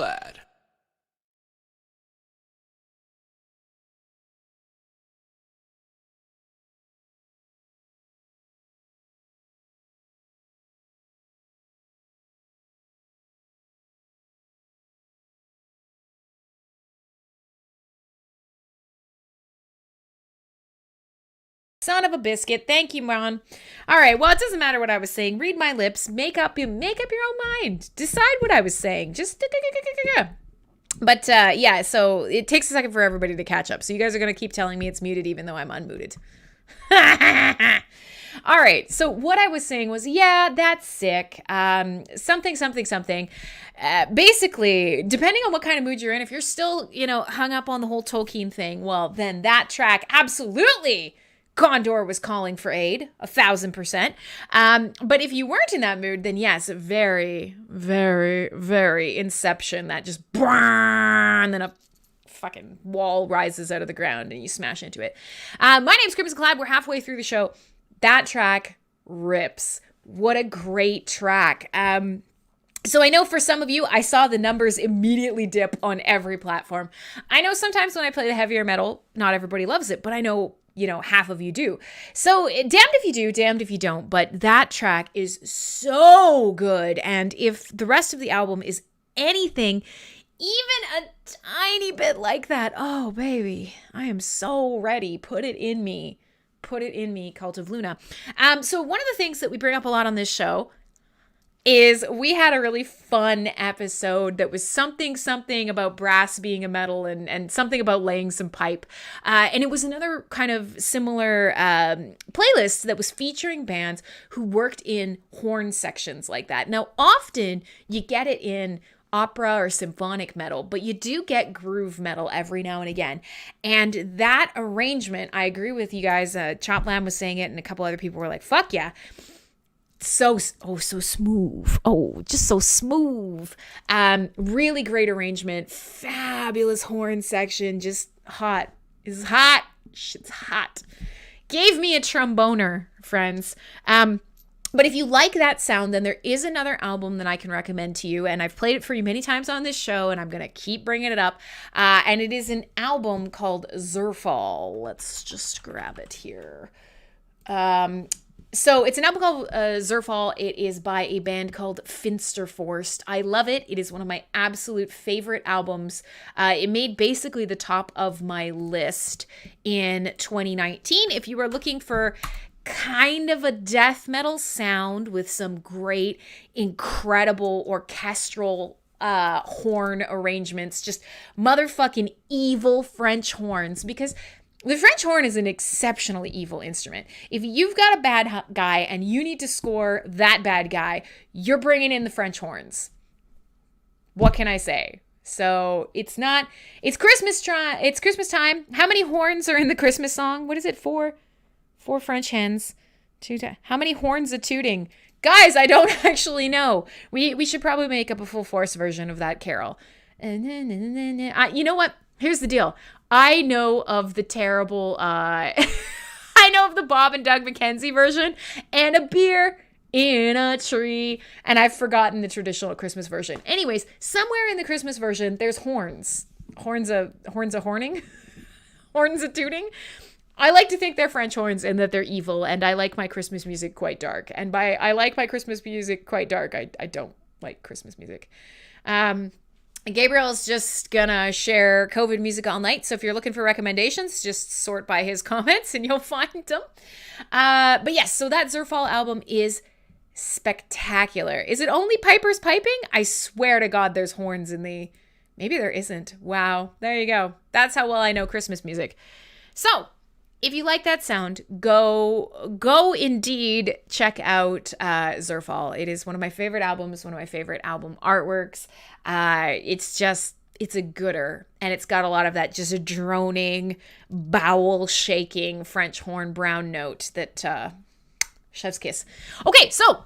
Crimsonclad. Son of a biscuit. Thank you, Ron. All right. Well, it doesn't matter what I was saying. Read my lips. Make up your own mind. Decide what I was saying. Just. But yeah, so it takes a second for everybody to catch up. So you guys are going to keep telling me it's muted even though I'm unmuted. All right. So what I was saying was, yeah, that's sick. Something. Basically, depending on what kind of mood you're in, if you're still, hung up on the whole Tolkien thing, well, then that track absolutely Gondor was calling for aid, 1,000%. But if you weren't in that mood, then yes, very, very, very Inception. That just, and then a fucking wall rises out of the ground and you smash into it. My name's Crimsonclad. We're halfway through the show. That track rips. What a great track. So I know for some of you, I saw the numbers immediately dip on every platform. I know sometimes when I play the heavier metal, not everybody loves it, but I know half of you do. So damned if you do, damned if you don't. But that track is so good. And if the rest of the album is anything, even a tiny bit like that, oh, baby, I am so ready. Put it in me. Put it in me, Cult of Luna. So one of the things that we bring up a lot on this show is we had a really fun episode that was something about brass being a metal and something about laying some pipe. And it was another kind of similar playlist that was featuring bands who worked in horn sections like that. Now, often you get it in opera or symphonic metal, but you do get groove metal every now and again. And that arrangement, I agree with you guys. Chop Lamb was saying it and a couple other people were like, fuck yeah. So smooth. Oh, just so smooth. Really great arrangement. Fabulous horn section. Just hot. It's hot. Shit's hot. Gave me a tromboner, friends. But if you like that sound, then there is another album that I can recommend to you. And I've played it for you many times on this show, and I'm going to keep bringing it up. And it is an album called 𝖍𝖊𝖆𝖆. Let's just grab it here. So it's an album called 𝖍𝖊𝖆𝖆. It is by a band called Finsterforst. I love it. It is one of my absolute favorite albums. It made basically the top of my list in 2019. If you are looking for kind of a death metal sound with some great, incredible orchestral horn arrangements, just motherfucking evil French horns, because the French horn is an exceptionally evil instrument. If you've got a bad guy and you need to score that bad guy, you're bringing in the French horns. What can I say? So it's Christmas time. How many horns are in the Christmas song? What is it? Four French hens. How many horns a tooting? Guys, I don't actually know. We should probably make up a full force version of that carol. You know what? Here's the deal. I know of the terrible, I know of the Bob and Doug McKenzie version and a beer in a tree. And I've forgotten the traditional Christmas version. Anyways, somewhere in the Christmas version, there's horns. Horns a horning? Horns a tooting? I like to think they're French horns and that they're evil. And I like my Christmas music quite dark. And by I like my Christmas music quite dark, I don't like Christmas music. Gabriel's just gonna share COVID music all night. So if you're looking for recommendations, just sort by his comments and you'll find them. But yes, so that 𝖍𝖊𝖆𝖆 album is spectacular. Is it only pipers piping? I swear to God, there's horns in the... Maybe there isn't. Wow. There you go. That's how well I know Christmas music. So if you like that sound, go indeed check out 𝖍𝖊𝖆𝖆. It is one of my favorite albums, one of my favorite album artworks. It's a gooder, and it's got a lot of that just a droning, bowel shaking French horn brown note that chef's kiss. Okay, so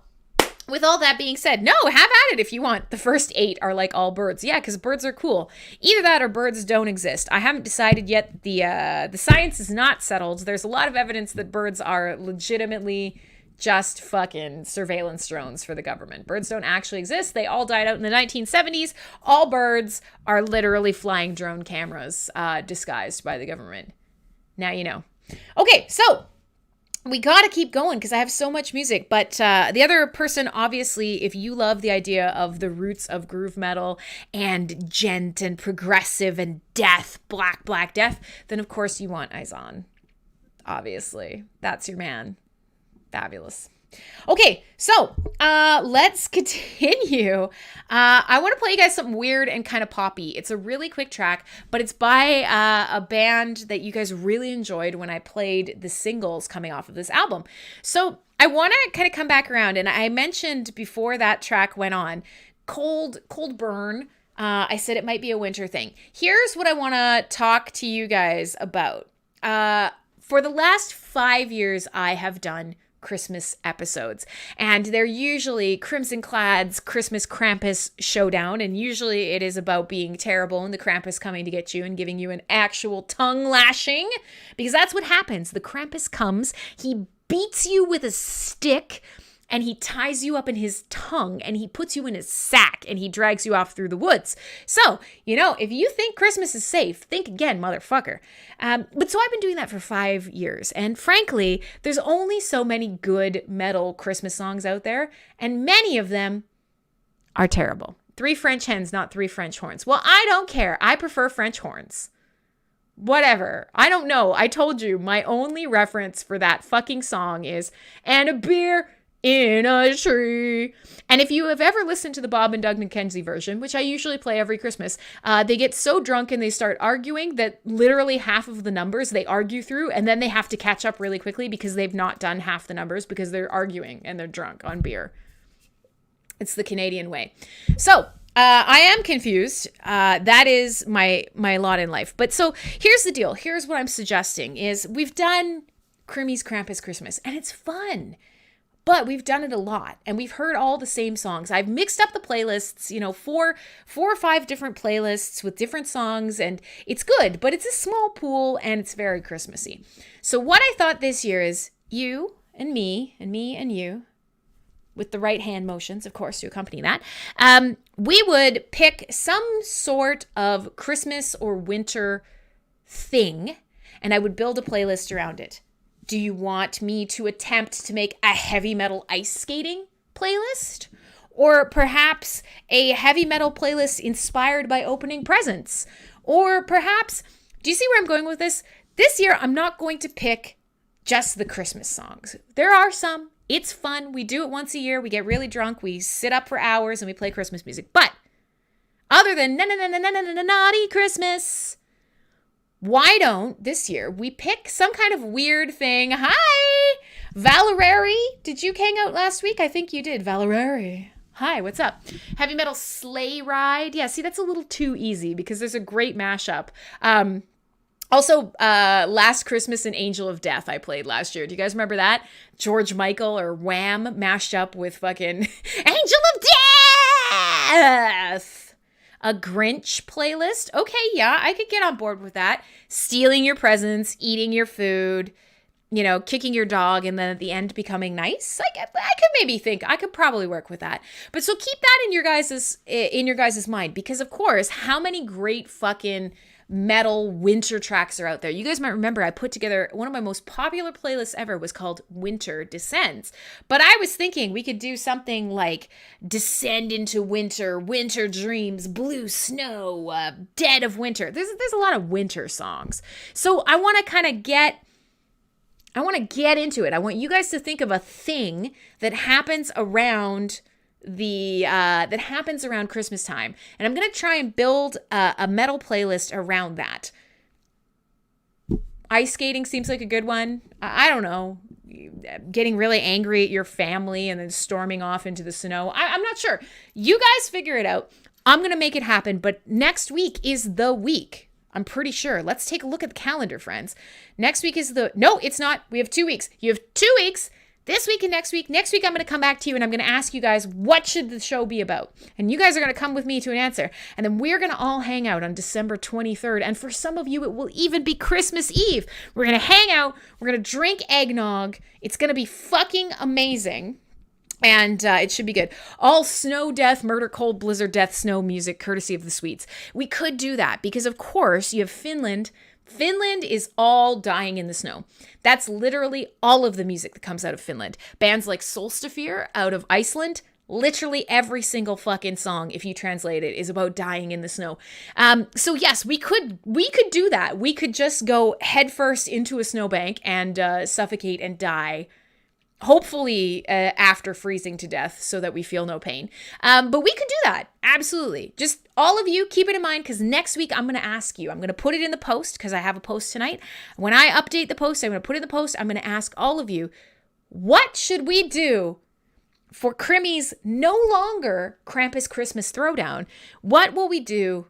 with all that being said, no, have at it if you want. The first 8 are like all birds. Yeah, because birds are cool. Either that or birds don't exist. I haven't decided yet. The science is not settled. There's a lot of evidence that birds are legitimately just fucking surveillance drones for the government. Birds don't actually exist. They all died out in the 1970s. All birds are literally flying drone cameras disguised by the government. Now you know. Okay, so we got to keep going because I have so much music. But the other person, obviously, if you love the idea of the roots of groove metal and djent and progressive and death, black death, then of course you want 𝖍𝖊𝖆𝖛. Obviously, that's your man. Fabulous. Okay, so let's continue. I want to play you guys something weird and kind of poppy. It's a really quick track, but it's by a band that you guys really enjoyed when I played the singles coming off of this album. So I want to kind of come back around, and I mentioned before that track went on, cold burn. I said it might be a winter thing. Here's what I want to talk to you guys about. For the last 5 years, I have done Christmas episodes, and they're usually Crimsonclad's Christmas Krampus showdown, and usually it is about being terrible and the Krampus coming to get you and giving you an actual tongue lashing, because that's what happens. The Krampus comes, he beats you with a stick, and he ties you up in his tongue, and he puts you in his sack, and he drags you off through the woods. So, if you think Christmas is safe, think again, motherfucker. But so I've been doing that for 5 years, and frankly, there's only so many good metal Christmas songs out there, and many of them are terrible. 3 French hens, not 3 French horns. Well, I don't care. I prefer French horns. Whatever. I don't know. I told you, my only reference for that fucking song is, and a beer in a tree. And if you have ever listened to the 𝖊𝖕𝖆𝖘 𝖋𝖔𝖆 version, which I usually play every Christmas, they get so drunk and they start arguing that literally half of the numbers they argue through, and then they have to catch up really quickly because they've not done half the numbers because they're arguing and they're drunk on beer. It's the Canadian way. So I am confused. That is my lot in life. But so here's the deal. Here's what I'm suggesting is we've done Crimmy's Krampus Christmas, and it's fun. But we've done it a lot, and we've heard all the same songs. I've mixed up the playlists, 4 or 5 different playlists with different songs, and it's good, but it's a small pool, and it's very Christmassy. So what I thought this year is you and me and you, with the right hand motions, of course, to accompany that, we would pick some sort of Christmas or winter thing, and I would build a playlist around it. Do you want me to attempt to make a heavy metal ice skating playlist? Or perhaps a heavy metal playlist inspired by opening presents? Or perhaps, do you see where I'm going with this? This year, I'm not going to pick just the Christmas songs. There are some. It's fun. We do it once a year. We get really drunk. We sit up for hours and we play Christmas music. But other than naughty Christmas, why don't this year we pick some kind of weird thing? Hi, 𝖊𝖕𝖆𝖆. Did you hang out last week? I think you did. 𝖊𝖕𝖆𝖆. Hi, what's up? Heavy metal sleigh ride. Yeah, see, that's a little too easy because there's a great mashup. Also, Last Christmas and Angel of Death I played last year. Do you guys remember that? George Michael or Wham mashed up with fucking Angel of Death. A Grinch playlist. Okay, yeah, I could get on board with that. Stealing your presents, eating your food, kicking your dog, and then at the end becoming nice. I could maybe think I could probably work with that. But so keep that in your guys' mind, because of course, how many great fucking metal winter tracks are out there. You guys might remember I put together one of my most popular playlists ever was called Winter Descends. But I was thinking we could do something like Descend into Winter, Winter Dreams, Blue Snow, Dead of Winter. There's a lot of winter songs. So I want to get into it. I want you guys to think of a thing that happens around Christmas time, and I'm gonna try and build a metal playlist around that. Ice skating seems like a good one. I don't know, getting really angry at your family and then storming off into the snow. I'm not sure. You guys figure it out. I'm gonna make it happen. But next week is the week. I'm pretty sure. Let's take a look at the calendar, friends. Next week is no, it's not. We have 2 weeks. You have 2 weeks this week and next week. Next week, I'm going to come back to you and I'm going to ask you guys, what should the show be about? And you guys are going to come with me to an answer. And then we're going to all hang out on December 23rd. And for some of you, it will even be Christmas Eve. We're going to hang out. We're going to drink eggnog. It's going to be fucking amazing. And it should be good. All snow, death, murder, cold, blizzard, death, snow music, courtesy of the Swedes. We could do that because, of course, you have Finland. Finland is all dying in the snow. That's literally all of the music that comes out of Finland. Bands like Solstafir out of Iceland, literally every single fucking song, if you translate it, is about dying in the snow. So yes, we could do that. We could just go headfirst into a snowbank and suffocate and die. Hopefully after freezing to death so that we feel no pain. But we could do that. Absolutely. Just all of you, keep it in mind because next week I'm going to ask you. I'm going to put it in the post because I have a post tonight. When I update the post, I'm going to put it in the post. I'm going to ask all of you, what should we do for Crimmy's no longer Krampus Christmas Throwdown? What will we do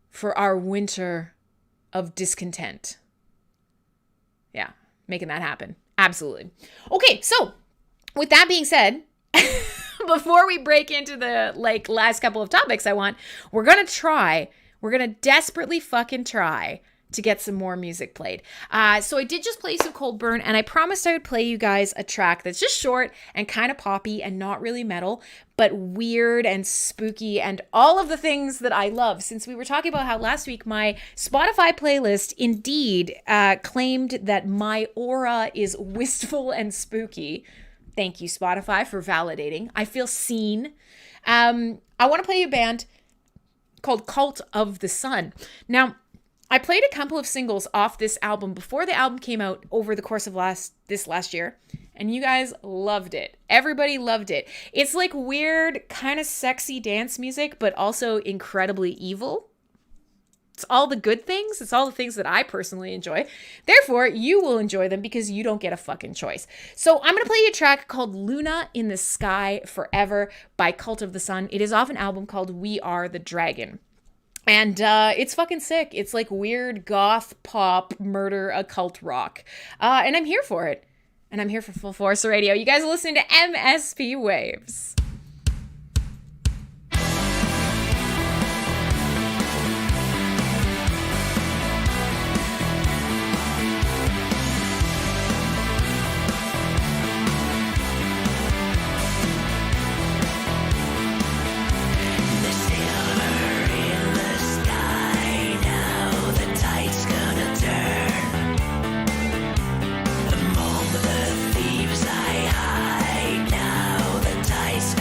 for our winter of discontent? Yeah, making that happen. Absolutely. Okay, so with that being said, before we break into the last couple of topics we're going to desperately fucking try to get some more music played. So I did just play some Cold Burn, and I promised I would play you guys a track that's just short and kind of poppy and not really metal, but weird and spooky and all of the things that I love. Since we were talking about how last week my Spotify playlist indeed claimed that my aura is wistful and spooky. Thank you, Spotify, for validating. I feel seen. I want to play you a band called Cult of the Sun. Now, I played a couple of singles off this album before the album came out over the course of this last year, and you guys loved it. Everybody loved it. It's like weird, kind of sexy dance music, but also incredibly evil. It's all the good things. It's all the things that I personally enjoy. Therefore, you will enjoy them because you don't get a fucking choice. So I'm going to play you a track called Luna in the Sky Forever by Cult of the Sun. It is off an album called We Are the Dragon. And it's fucking sick. It's like weird goth pop murder occult rock. And I'm here for it. And I'm here for Full Force Radio. You guys are listening to MSP Waves. Among the thieves I hide now, the dice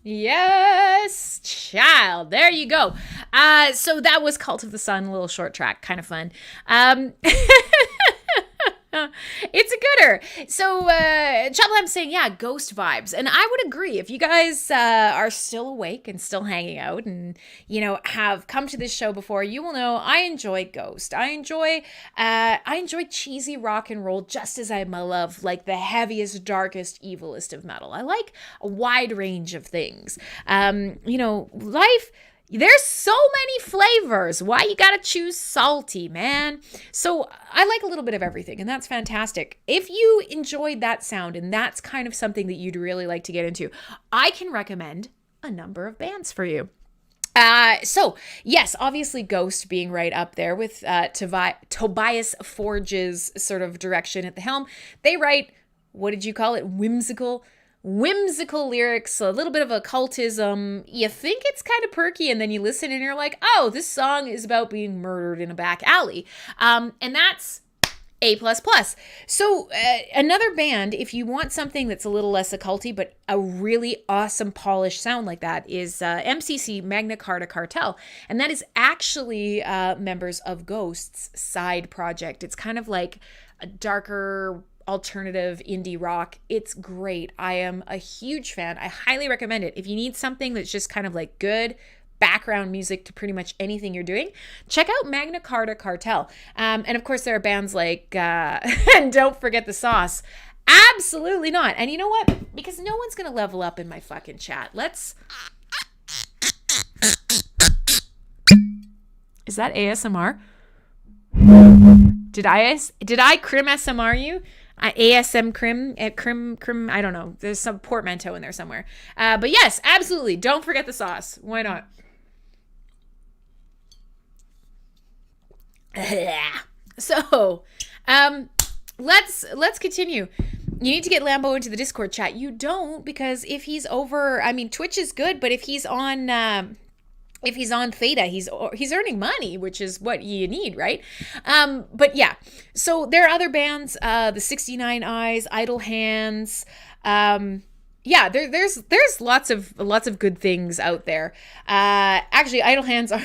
Yes, child. There you go. So that was Cult of the Sun, a little short track, kind of fun. It's a gooder. So Chublam's saying, yeah, ghost vibes. And I would agree. If you guys are still awake and still hanging out and, have come to this show before, you will know I enjoy ghost. I enjoy cheesy rock and roll just as I love like the heaviest, darkest, evilest of metal. I like a wide range of things. Life... There's so many flavors. Why you gotta choose salty, man? So I like a little bit of everything, and that's fantastic. If you enjoyed that sound and that's kind of something that you'd really like to get into, I can recommend a number of bands for you. So yes, obviously Ghost being right up there with Tobias Forge's sort of direction at the helm. They write, what did you call it? Whimsical lyrics, a little bit of occultism. You think it's kind of perky, and then you listen and you're like, oh, this song is about being murdered in a back alley. And that's A++. So another band, if you want something that's a little less occulty, but a really awesome polished sound like that, is MCC, Magna Carta Cartel. And that is actually members of Ghost's side project. It's kind of like a darker alternative indie rock. It's great. I am a huge fan. I highly recommend it. If you need something that's just kind of like good background music to pretty much anything you're doing, check out Magna Carta Cartel. And of course there are bands like and don't forget the Sass. Absolutely not. And you know what? Because no one's gonna level up in my fucking chat. Is that ASMR? Did I crim SMR you? ASM crim, I don't know. There's some portmanteau in there somewhere. But yes, absolutely. Don't forget the sauce. Why not? So, let's continue. You need to get Lambo into the Discord chat. You don't, because if he's over, Twitch is good, but if he's on Theta, he's earning money, which is what you need, right? But yeah, so there are other bands, the 69 Eyes, Idle Hands. Yeah, there's lots of good things out there. Actually, Idle Hands are.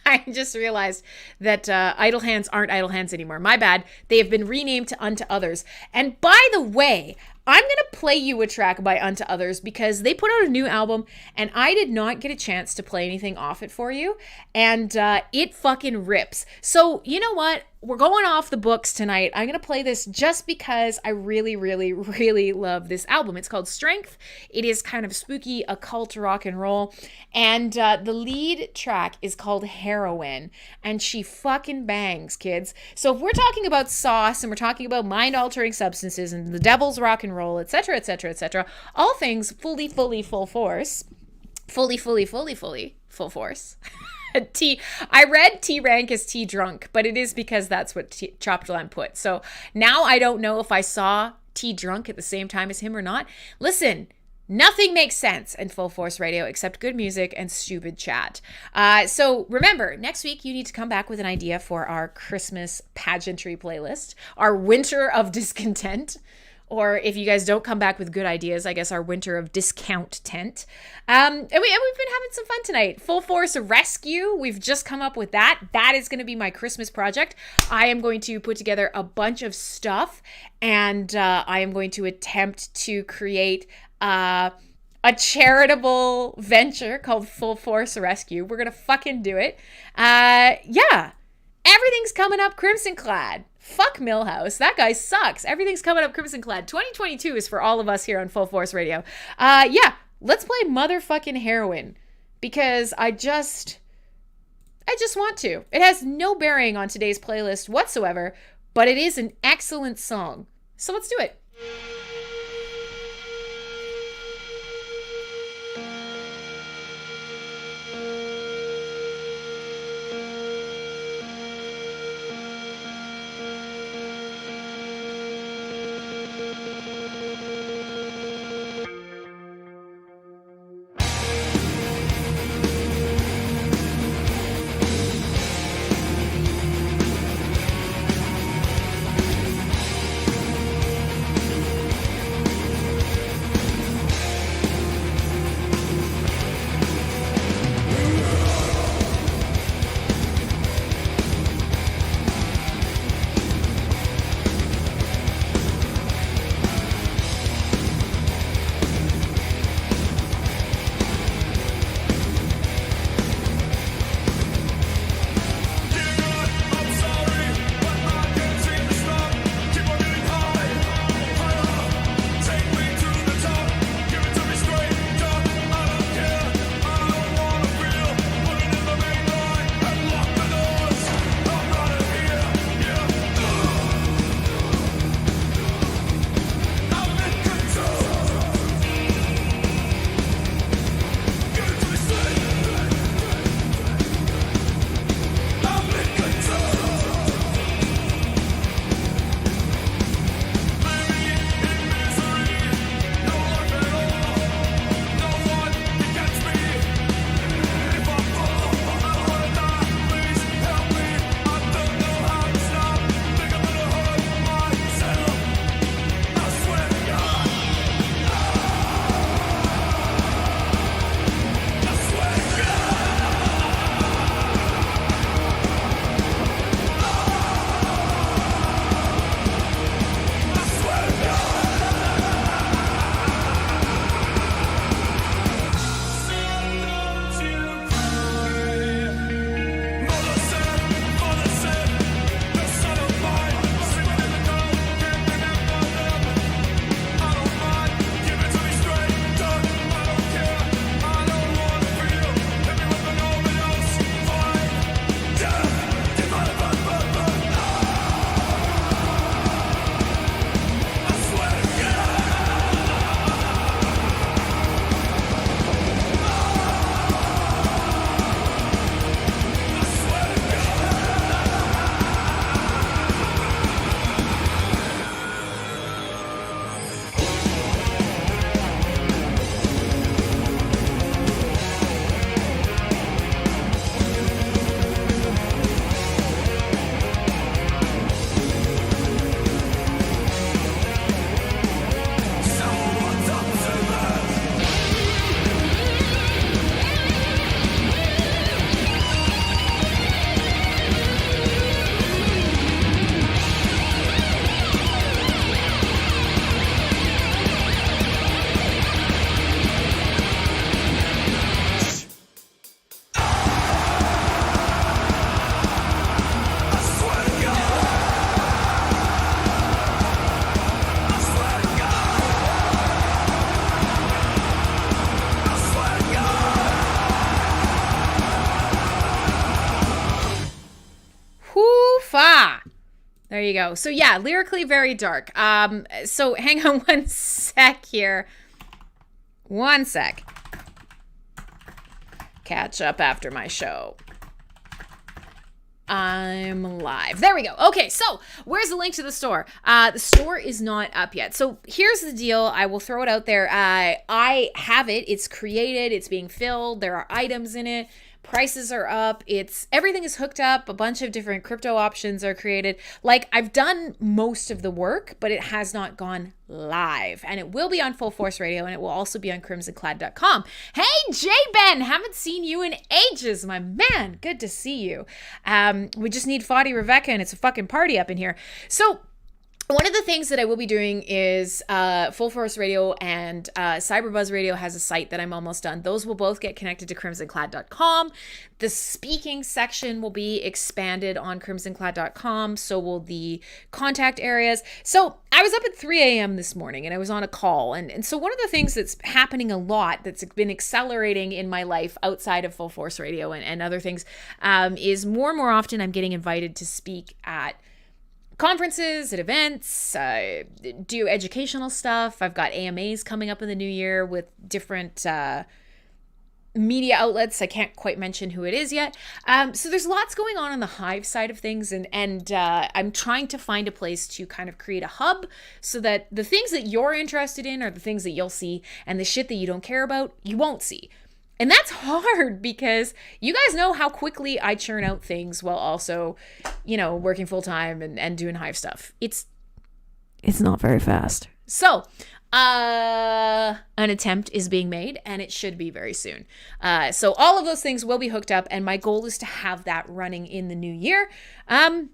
I just realized that Idle Hands aren't Idle Hands anymore. My bad. They have been renamed to Unto Others. And by the way, I'm going to play you a track by Unto Others because they put out a new album and I did not get a chance to play anything off it for you. And it fucking rips. So you know what? We're going off the books tonight. I'm going to play this just because I really, really, really love this album. It's called Strength. It is kind of spooky, occult rock and roll. And the lead track is called Heroin. And she fucking bangs, kids. So if we're talking about sauce and we're talking about mind-altering substances and the devil's rock and roll, etc., etc., etc., all things full force. Full force. I read T rank as T drunk, but it is because that's what Choptalam put. So now I don't know if I saw T drunk at the same time as him or not. Listen, nothing makes sense in Full Force Radio except good music and stupid chat. So remember, next week you need to come back with an idea for our Christmas pageantry playlist, our winter of discontent. Or if you guys don't come back with good ideas, I guess our winter of discount tent. And we've been having some fun tonight. Full Force Rescue. We've just come up with that. That is going to be my Christmas project. I am going to put together a bunch of stuff and I am going to attempt to create a charitable venture called Full Force Rescue. We're going to fucking do it. Yeah. Everything's coming up Crimsonclad. Fuck Millhouse. That guy sucks. Everything's coming up Crimsonclad. 2022 is for all of us here on Full Force Radio. Yeah, let's play motherfucking Heroin because I just want to. It has no bearing on today's playlist whatsoever, but it is an excellent song. So let's do it. There you go. So yeah, lyrically very dark. So hang on one sec here. One sec. Catch up after my show. I'm live. There we go. Okay, so where's the link to the store? The store is not up yet. So here's the deal. I will throw it out there. I have it. It's created. It's being filled. There are items in it. Prices are up. Everything is hooked up. A bunch of different crypto options are created. Like, I've done most of the work, but it has not gone live. And it will be on Full Force Radio, and it will also be on crimsonclad.com. Hey, J-Ben! Haven't seen you in ages, my man. Good to see you. We just need 𝖊𝖕𝖆𝖆𝖘, and it's a fucking party up in here. So, one of the things that I will be doing is Full Force Radio and Cyberbuzz Radio has a site that I'm almost done. Those will both get connected to crimsonclad.com. The speaking section will be expanded on crimsonclad.com. So will the contact areas. So I was up at 3 a.m. this morning and I was on a call. And so one of the things that's happening a lot that's been accelerating in my life outside of Full Force Radio and other things is more and more often I'm getting invited to speak at conferences, at events, do educational stuff. I've got AMAs coming up in the new year with different media outlets. I can't quite mention who it is yet. So there's lots going on the Hive side of things. And I'm trying to find a place to kind of create a hub so that the things that you're interested in are the things that you'll see, and the shit that you don't care about, you won't see. And that's hard because you guys know how quickly I churn out things while also, working full time and doing Hive stuff. It's not very fast. So, an attempt is being made and it should be very soon. So all of those things will be hooked up and my goal is to have that running in the new year. And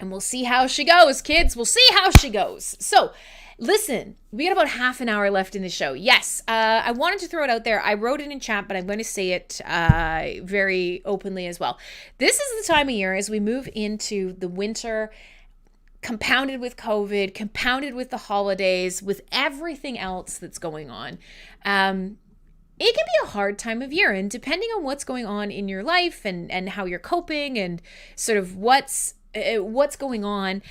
we'll see how she goes, kids. We'll see how she goes. So, listen, we got about half an hour left in the show. Yes, I wanted to throw it out there. I wrote it in chat, but I'm going to say it very openly as well. This is the time of year as we move into the winter, compounded with COVID, compounded with the holidays, with everything else that's going on. It can be a hard time of year, and depending on what's going on in your life and how you're coping and sort of what's going on,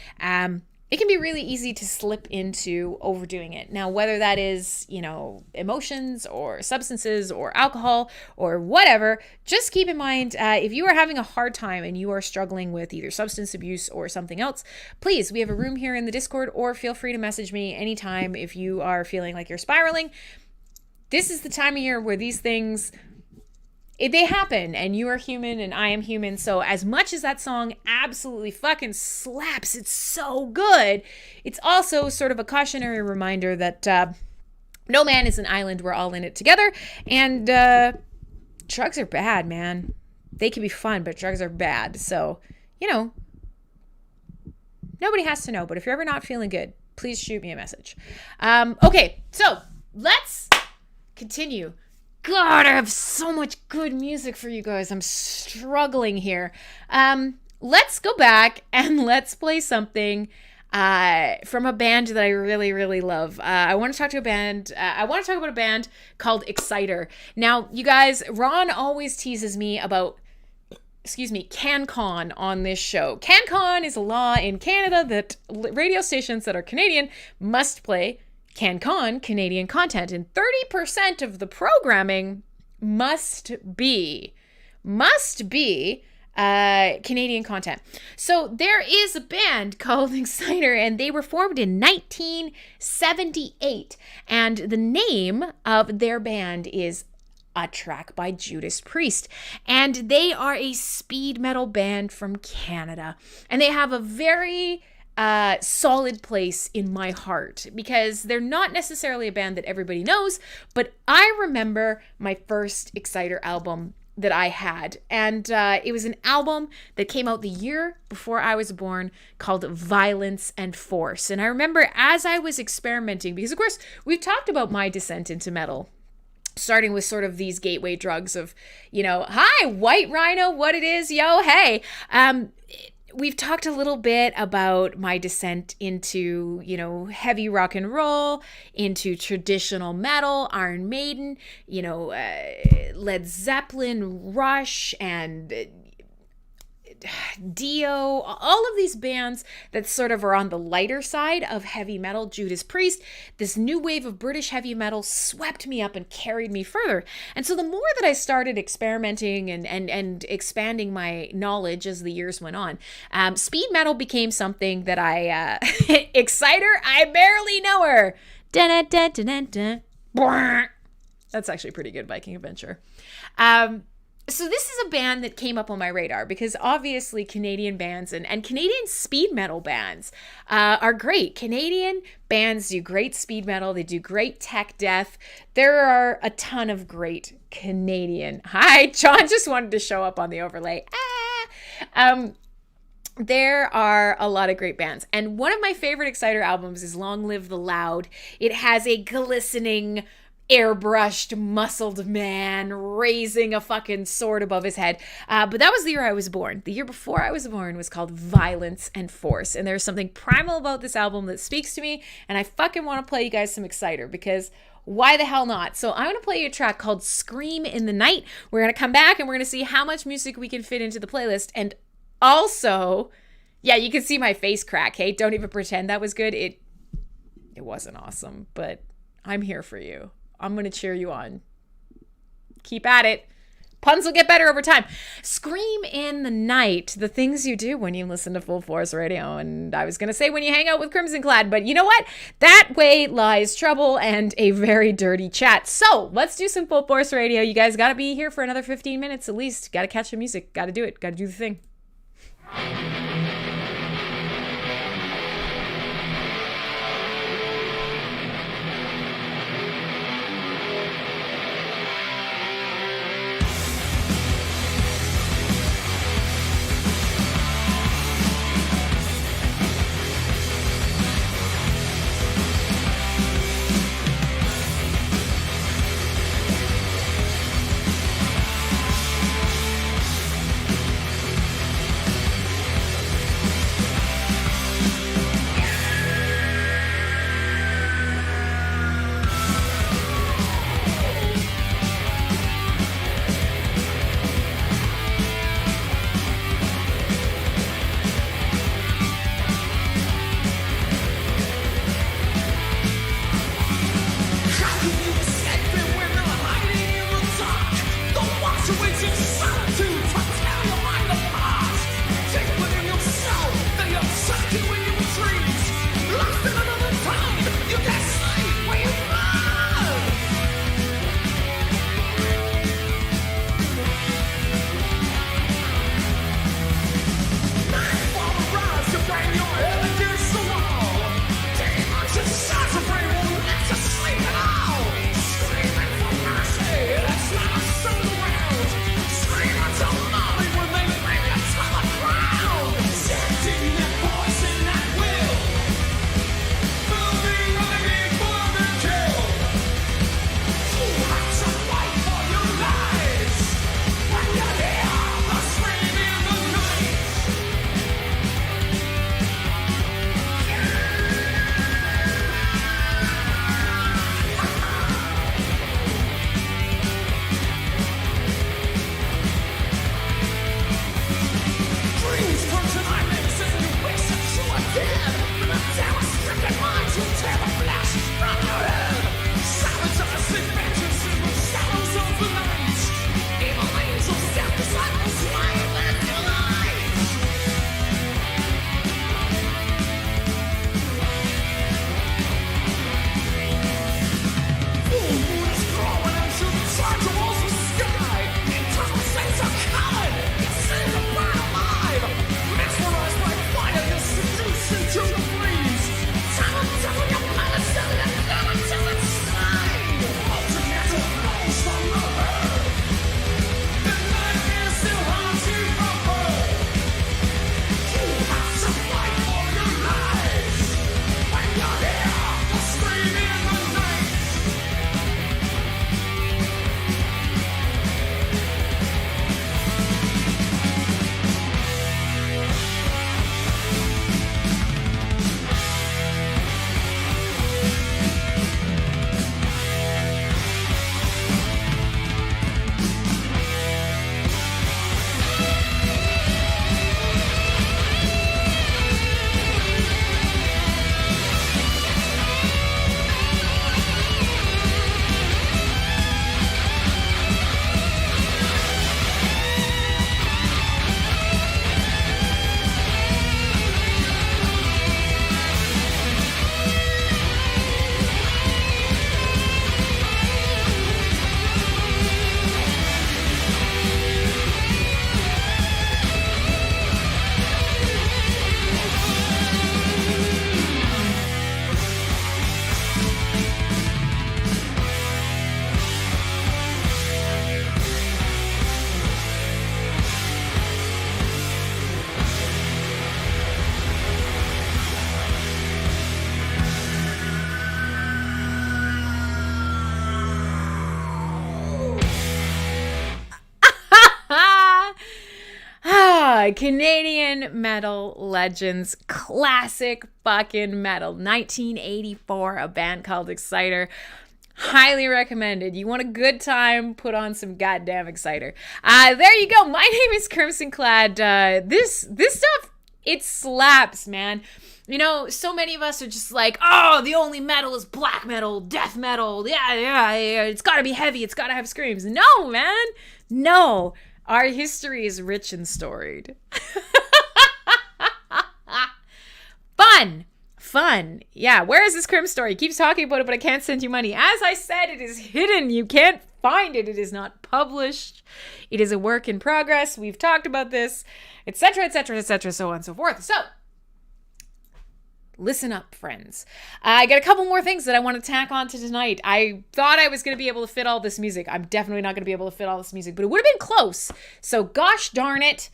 it can be really easy to slip into overdoing it. Now, whether that is, emotions or substances or alcohol or whatever, just keep in mind, if you are having a hard time and you are struggling with either substance abuse or something else, please, we have a room here in the Discord, or feel free to message me anytime if you are feeling like you're spiraling. This is the time of year where these things, they happen, and you are human and I am human. So as much as that song absolutely fucking slaps, it's so good, it's also sort of a cautionary reminder that no man is an island, we're all in it together. And drugs are bad, man. They can be fun, but drugs are bad. So, nobody has to know, but if you're ever not feeling good, please shoot me a message. Okay, so let's continue. God, I have so much good music for you guys. I'm struggling here. Let's go back and let's play something from a band that I really, really love. I want to talk about a band called 𝖭𝑚. Now, you guys, Ron always teases me about CanCon on this show. CanCon is a law in Canada that radio stations that are Canadian must play CanCon, Canadian content, and 30% of the programming must be Canadian content. So there is a band called 𝖭𝑚, and they were formed in 1978, and the name of their band is A Track by Judas Priest, and they are a speed metal band from Canada, and they have a very solid place in my heart because they're not necessarily a band that everybody knows, but I remember my first 𝖭𝑚 album that I had, and it was an album that came out the year before I was born called Violence and Force. And I remember as I was experimenting, because of course we've talked about my descent into metal, starting with sort of these gateway drugs of, hi, White Rhino, what it is, yo, hey. We've talked a little bit about my descent into, heavy rock and roll, into traditional metal, Iron Maiden, Led Zeppelin, Rush, and Dio, all of these bands that sort of are on the lighter side of heavy metal, Judas Priest, this new wave of British heavy metal swept me up and carried me further. And so the more that I started experimenting and expanding my knowledge as the years went on, speed metal became something that I, Exciter, I barely know her. That's actually pretty good, Viking Adventure. So this is a band that came up on my radar because obviously Canadian bands and Canadian speed metal bands are great. Canadian bands do great speed metal. They do great tech death. There are a ton of great Canadian. Hi, John just wanted to show up on the overlay. There are a lot of great bands. And one of my favorite Exciter albums is Long Live the Loud. It has a glistening, airbrushed, muscled man raising a fucking sword above his head. But that was the year I was born. The year before I was born was called Violence and Force. And there's something primal about this album that speaks to me. And I fucking want to play you guys some Exciter because why the hell not? So I'm going to play you a track called Scream in the Night. We're going to come back and we're going to see how much music we can fit into the playlist. And also, yeah, you can see my face crack. Hey, don't even pretend that was good. It wasn't awesome, but I'm here for you. I'm going to cheer you on. Keep at it. Puns will get better over time. Scream in the Night, the things you do when you listen to Full Force Radio. And I was going to say when you hang out with Crimsonclad, but you know what? That way lies trouble and a very dirty chat. So let's do some Full Force Radio. You guys got to be here for another 15 minutes at least. Got to catch the music. Got to do it. Got to do the thing. Canadian metal legends, classic fucking metal. 1984, a band called _𝖬𝖐𝑅. Highly recommended. You want a good time, put on some goddamn 𝖬𝖐𝑅. There you go. My name is Crimsonclad. This stuff, it slaps, man. You know, so many of us are just like, oh, the only metal is black metal, death metal. Yeah. It's got to be heavy. It's got to have screams. No, man. No. Our history is rich and storied. Fun. Yeah, where is this Crim story? He keeps talking about it, but I can't send you money. As I said, it is hidden. You can't find it. It is not published. It is a work in progress. We've talked about this, etc., so on and so forth. So, listen up, friends. I got a couple more things that I want to tack on to tonight. I thought I was going to be able to fit all this music. I'm definitely not going to be able to fit all this music, but it would have been close. So, gosh darn it.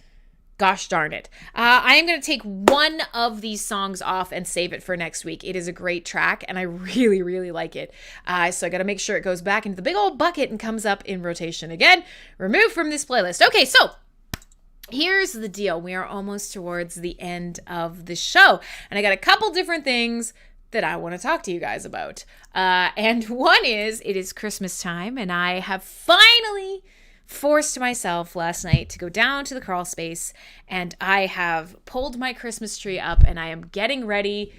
I am going to take one of these songs off and save it for next week. It is a great track, and I really, really like it. So I got to make sure it goes back into the big old bucket and comes up in rotation again. Removed from this playlist. Okay, so here's the deal. We are almost towards the end of the show, and I got a couple different things that I want to talk to you guys about. And one is, it is Christmas time, and I have finally forced myself last night to go down to the crawl space, and I have pulled my Christmas tree up, and I am getting ready.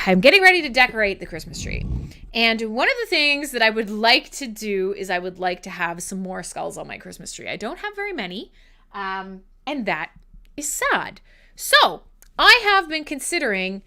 I'm getting ready to decorate the Christmas tree. And one of the things that I would like to do is I would like to have some more skulls on my Christmas tree. I don't have very many, and that is sad. So I have been considering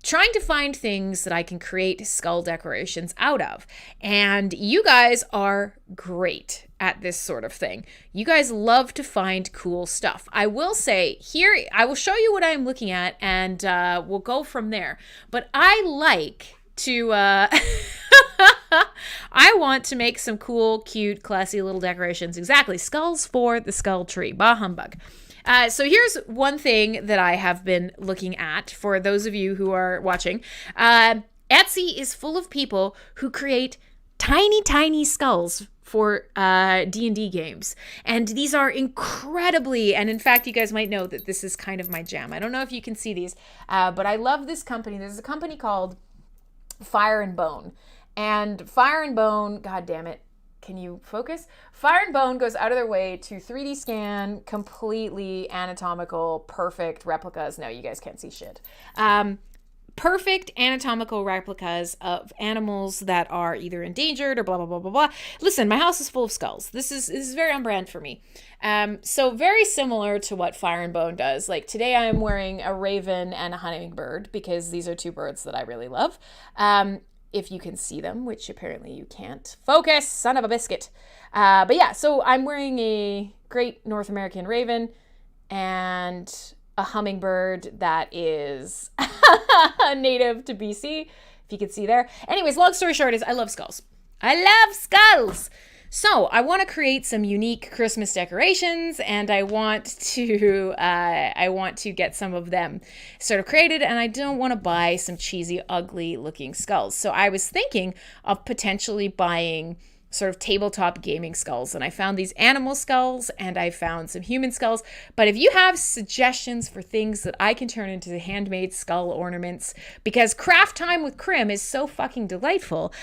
trying to find things that I can create skull decorations out of. And you guys are great at this sort of thing. You guys love to find cool stuff. I will say here, I will show you what I'm looking at, and we'll go from there. But I like to, I want to make some cool, cute, classy little decorations. Exactly. Skulls for the skull tree. Bah humbug. So here's one thing that I have been looking at for those of you who are watching. Etsy is full of people who create tiny skulls for D&D games. And these are incredibly, and in fact, you guys might know that this is kind of my jam. I don't know if you can see these, but I love this company. There's a company called Fire and Bone. And Fire and Bone, god damn it, can you focus? Fire and Bone goes out of their way to 3D scan completely anatomical, perfect replicas. No, you guys can't see shit. Perfect anatomical replicas of animals that are either endangered or blah, blah, blah, blah, blah. Listen, my house is full of skulls. This is very on brand for me. So very similar to what Fire and Bone does. Like today I am wearing a raven and a hummingbird because these are two birds that I really love. If you can see them, which apparently you can't. Focus, son of a biscuit. But yeah, so I'm wearing a great North American raven and a hummingbird that is native to BC, if you can see there. Anyways, long story short is I love skulls. I love skulls! So I want to create some unique Christmas decorations, and I want to get some of them sort of created, and I don't want to buy some cheesy, ugly looking skulls. So I was thinking of potentially buying sort of tabletop gaming skulls, and I found these animal skulls and I found some human skulls. But if you have suggestions for things that I can turn into handmade skull ornaments, because craft time with Crim is so fucking delightful,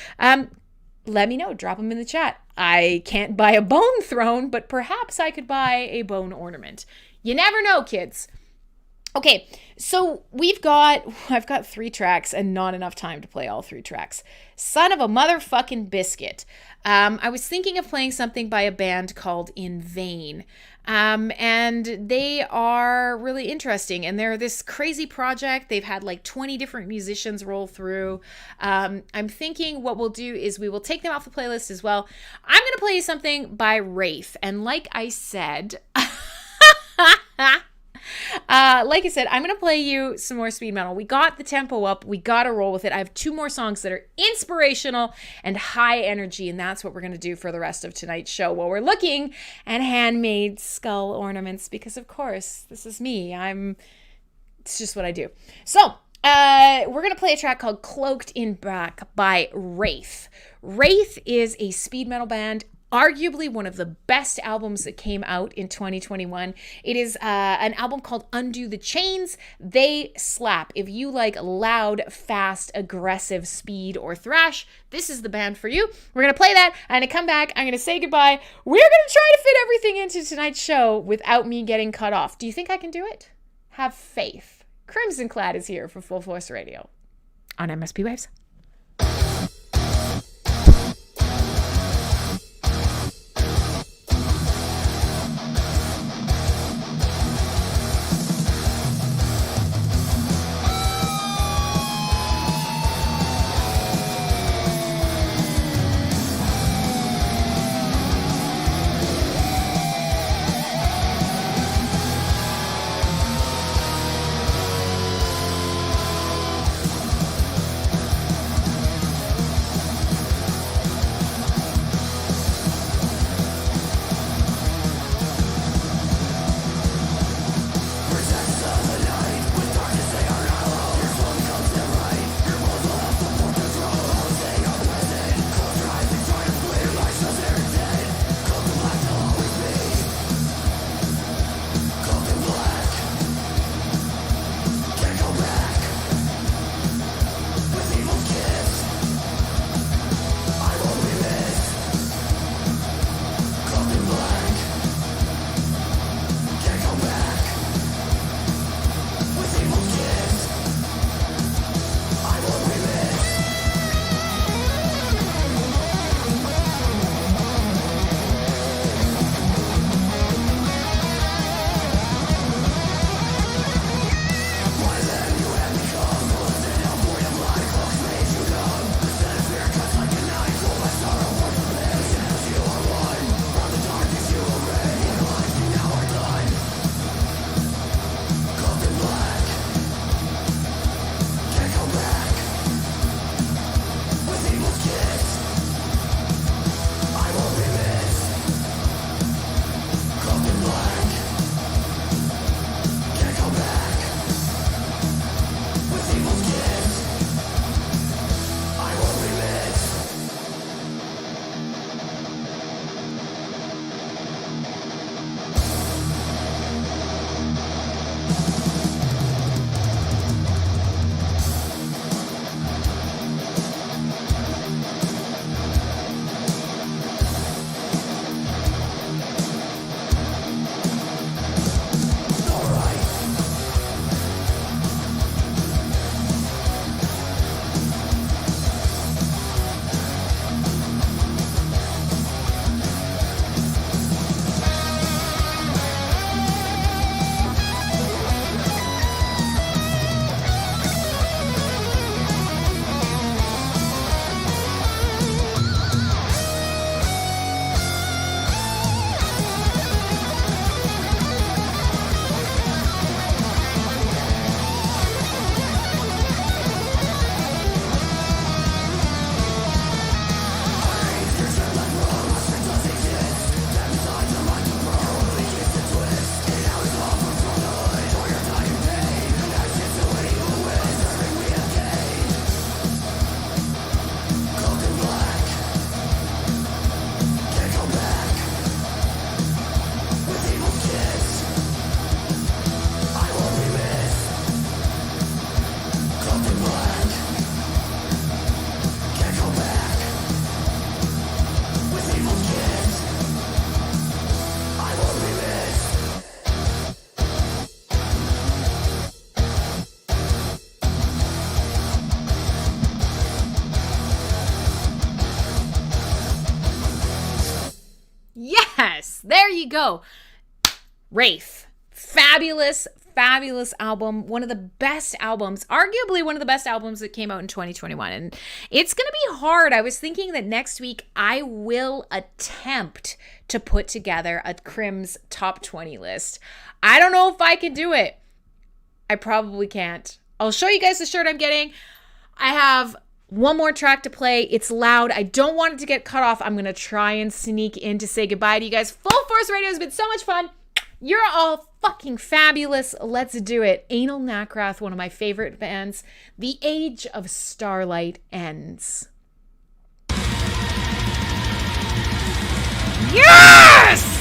let me know. Drop them in the chat. I can't buy a bone throne, but perhaps I could buy a bone ornament. You never know, kids. Okay, so I've got 3 tracks and not enough time to play all 3 tracks. Son of a motherfucking biscuit. I was thinking of playing something by a band called In Vain. And they are really interesting, and they're this crazy project. They've had like 20 different musicians roll through. I'm thinking what we'll do is we will take them off the playlist as well. I'm going to play something by Riff, and like I said, I'm going to play you some more speed metal. We got the tempo up. We got to roll with it. I have 2 more songs that are inspirational and high energy, and that's what we're going to do for the rest of tonight's show while we're looking at handmade skull ornaments, because of course, this is me. It's just what I do. So, we're going to play a track called Cloaked in Black by Wraith. Wraith is a speed metal band. arguably one of the best albums that came out in 2021. It is an album called Undo the Chains. They slap. If you like loud, fast, aggressive speed or thrash, this is the band for you. We're going to play that. I'm going to come back. I'm going to say goodbye. We're going to try to fit everything into tonight's show without me getting cut off. Do you think I can do it? Have faith. Crimsonclad is here for Full Force Radio on MSP Waves. Yes, there you go. 𝖍𝖊. Fabulous, fabulous album. One of the best albums, arguably one of the best albums that came out in 2021. And it's going to be hard. I was thinking that next week I will attempt to put together a Crim's top 20 list. I don't know if I can do it. I probably can't. I'll show you guys the shirt I'm getting. I have one more track to play. It's loud. I don't want it to get cut off. I'm going to try and sneak in to say goodbye to you guys. Full Force Radio has been so much fun. You're all fucking fabulous. Let's do it. 𝖊𝖕𝖆𝖆, one of my favorite bands. The age of starlight ends. Yes!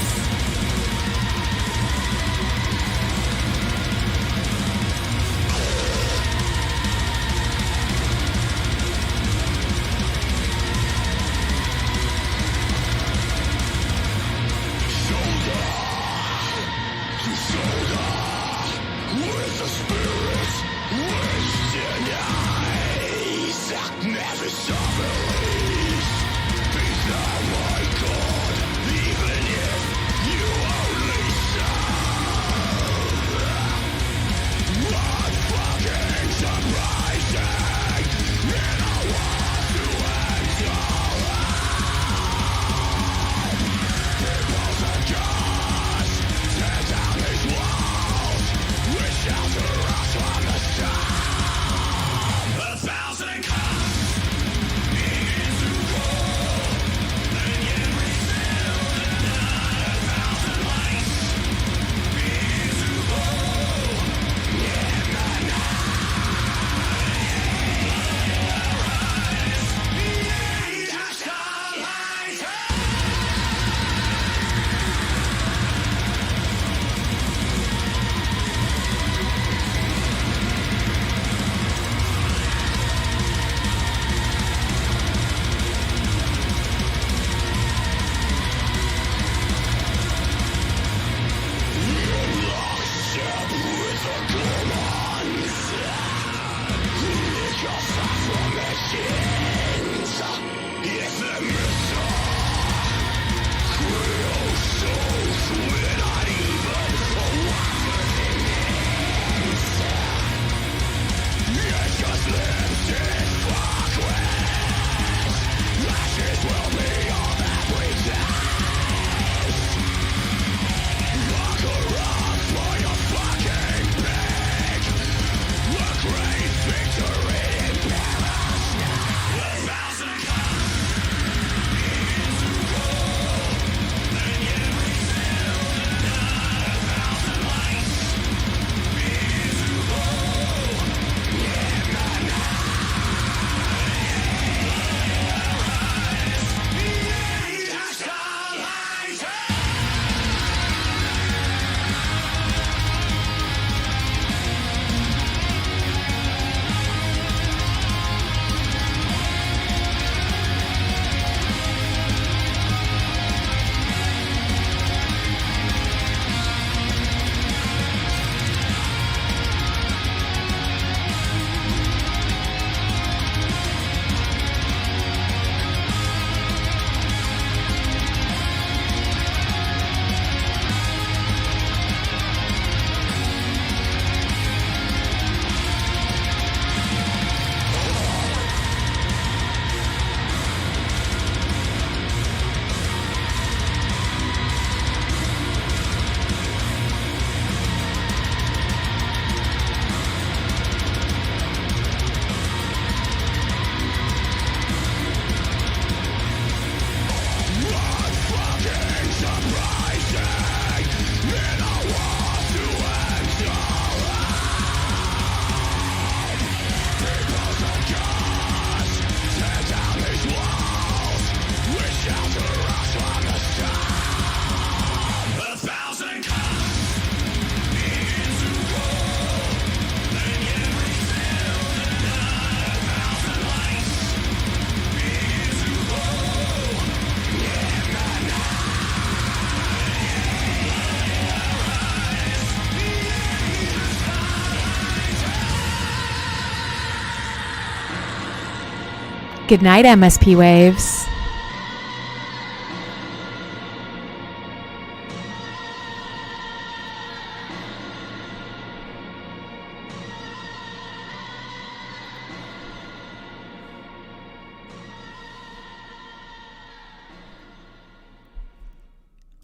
Good night, MSP Waves.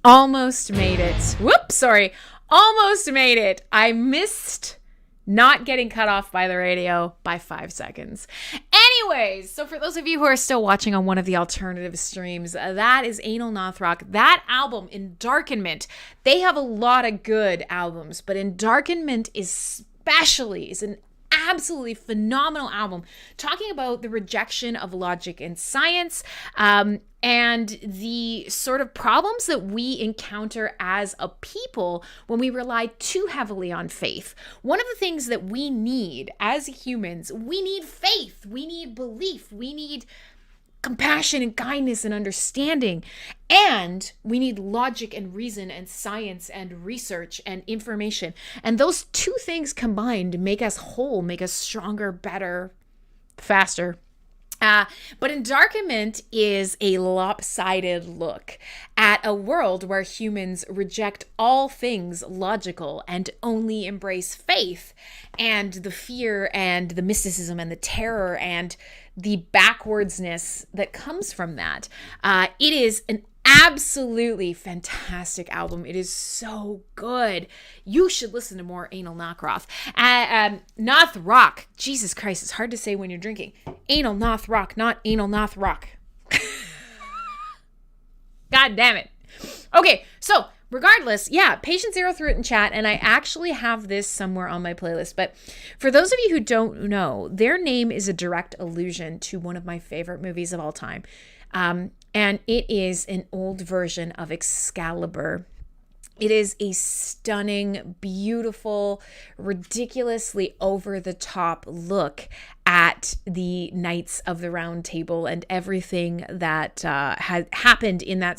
Almost made it. Whoops, sorry. Almost made it. I missed not getting cut off by the radio by 5 seconds. Anyways, so for those of you who are still watching on one of the alternative streams, that is 𝖊𝖐𝖆𝖆. That album, Endarkenment, they have a lot of good albums, but Endarkenment is an absolutely phenomenal album talking about the rejection of logic and science, and the sort of problems that we encounter as a people when we rely too heavily on faith. One of the things that we need as humans, we need faith, we need belief, we need compassion and kindness and understanding, and we need logic and reason and science and research and information. And those two things combined make us whole, make us stronger, better, faster. But Endarkenment is a lopsided look at a world where humans reject all things logical and only embrace faith and the fear and the mysticism and the terror and the backwardsness that comes from that. It is an absolutely fantastic album. It is so good. You should listen to more 𝖊𝖊𝖆𝖛𝞞. Jesus Christ, it's hard to say when you're drinking. 𝖊𝖊𝖆𝖆𝖛𝞞, not 𝖊𝖊𝖆𝖆𝖆. God damn it. Okay, so regardless, yeah, Patient Zero threw it in chat, and I actually have this somewhere on my playlist. But for those of you who don't know, their name is a direct allusion to one of my favorite movies of all time. And it is an old version of Excalibur. It is a stunning, beautiful, ridiculously over-the-top look at the Knights of the Round Table and everything that had happened in that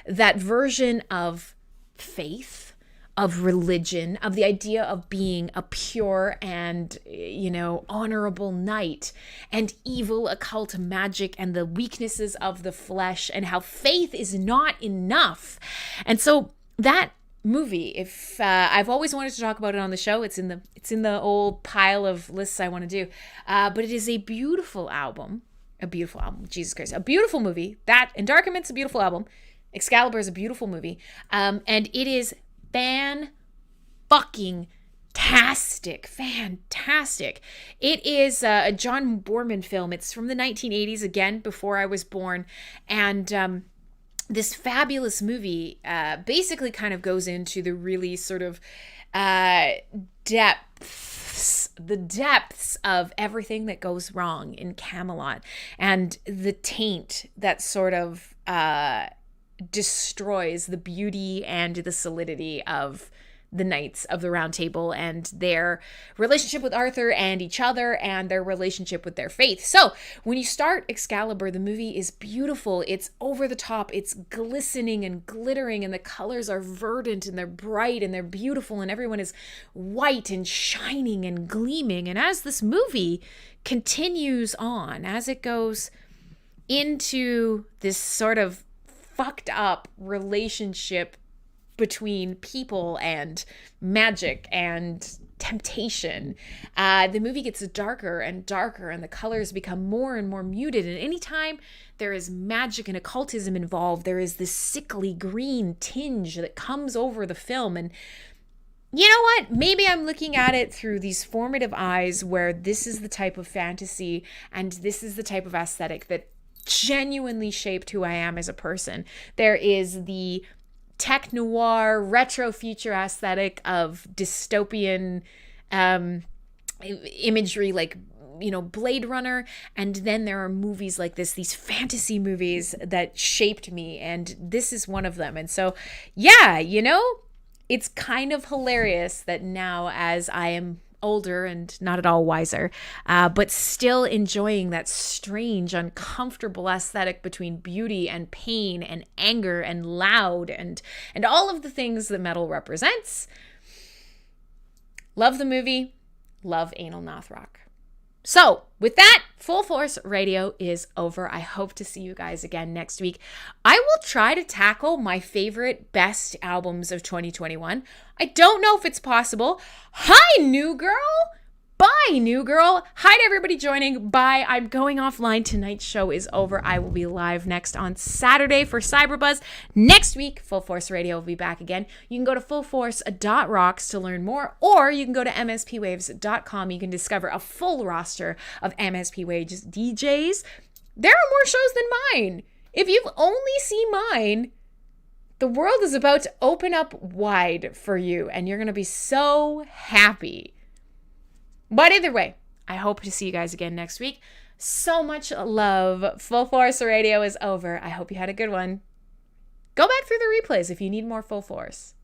that version of faith, of religion, of the idea of being a pure and, honorable knight, and evil occult magic and the weaknesses of the flesh and how faith is not enough. And so that movie, if I've always wanted to talk about it on the show, it's in the old pile of lists I want to do. But it is a beautiful album. Jesus Christ, a beautiful movie. That Endarkenment's a beautiful album. Excalibur is a beautiful movie. And it is fantastic. It is a John Boorman film. It's from the 1980s, again, before I was born. And this fabulous movie basically kind of goes into the really sort of depths of everything that goes wrong in Camelot and the taint that sort of destroys the beauty and the solidity of the Knights of the Round Table and their relationship with Arthur and each other and their relationship with their faith. So when you start Excalibur, the movie is beautiful. It's over the top. It's glistening and glittering, and the colors are verdant and they're bright and they're beautiful, and everyone is white and shining and gleaming. And as this movie continues on, as it goes into this sort of fucked up relationship between people and magic and temptation, the movie gets darker and darker, and the colors become more and more muted. And anytime there is magic and occultism involved, there is this sickly green tinge that comes over the film. And you know what? Maybe I'm looking at it through these formative eyes where this is the type of fantasy and this is the type of aesthetic that genuinely shaped who I am as a person. There is the tech noir, retro future aesthetic of dystopian imagery like, Blade Runner. And then there are movies like this, these fantasy movies that shaped me. And this is one of them. And so, yeah, it's kind of hilarious that now, as I am older and not at all wiser, but still enjoying that strange, uncomfortable aesthetic between beauty and pain and anger and loud and all of the things that metal represents. Love the movie. Love Anal Nathrock. So with that, Full Force Radio is over. I hope to see you guys again next week. I will try to tackle my favorite best albums of 2021. I don't know if it's possible. Hi, new girl. Bye, new girl. Hi to everybody joining. Bye. I'm going offline. Tonight's show is over. I will be live next on Saturday for Cyberbuzz. Next week, Full Force Radio will be back again. You can go to fullforce.rocks to learn more, or you can go to mspwaves.com. You can discover a full roster of MSP Waves DJs. There are more shows than mine. If you've only seen mine, the world is about to open up wide for you, and you're going to be so happy. But either way, I hope to see you guys again next week. So much love. Full Force Radio is over. I hope you had a good one. Go back through the replays if you need more Full Force.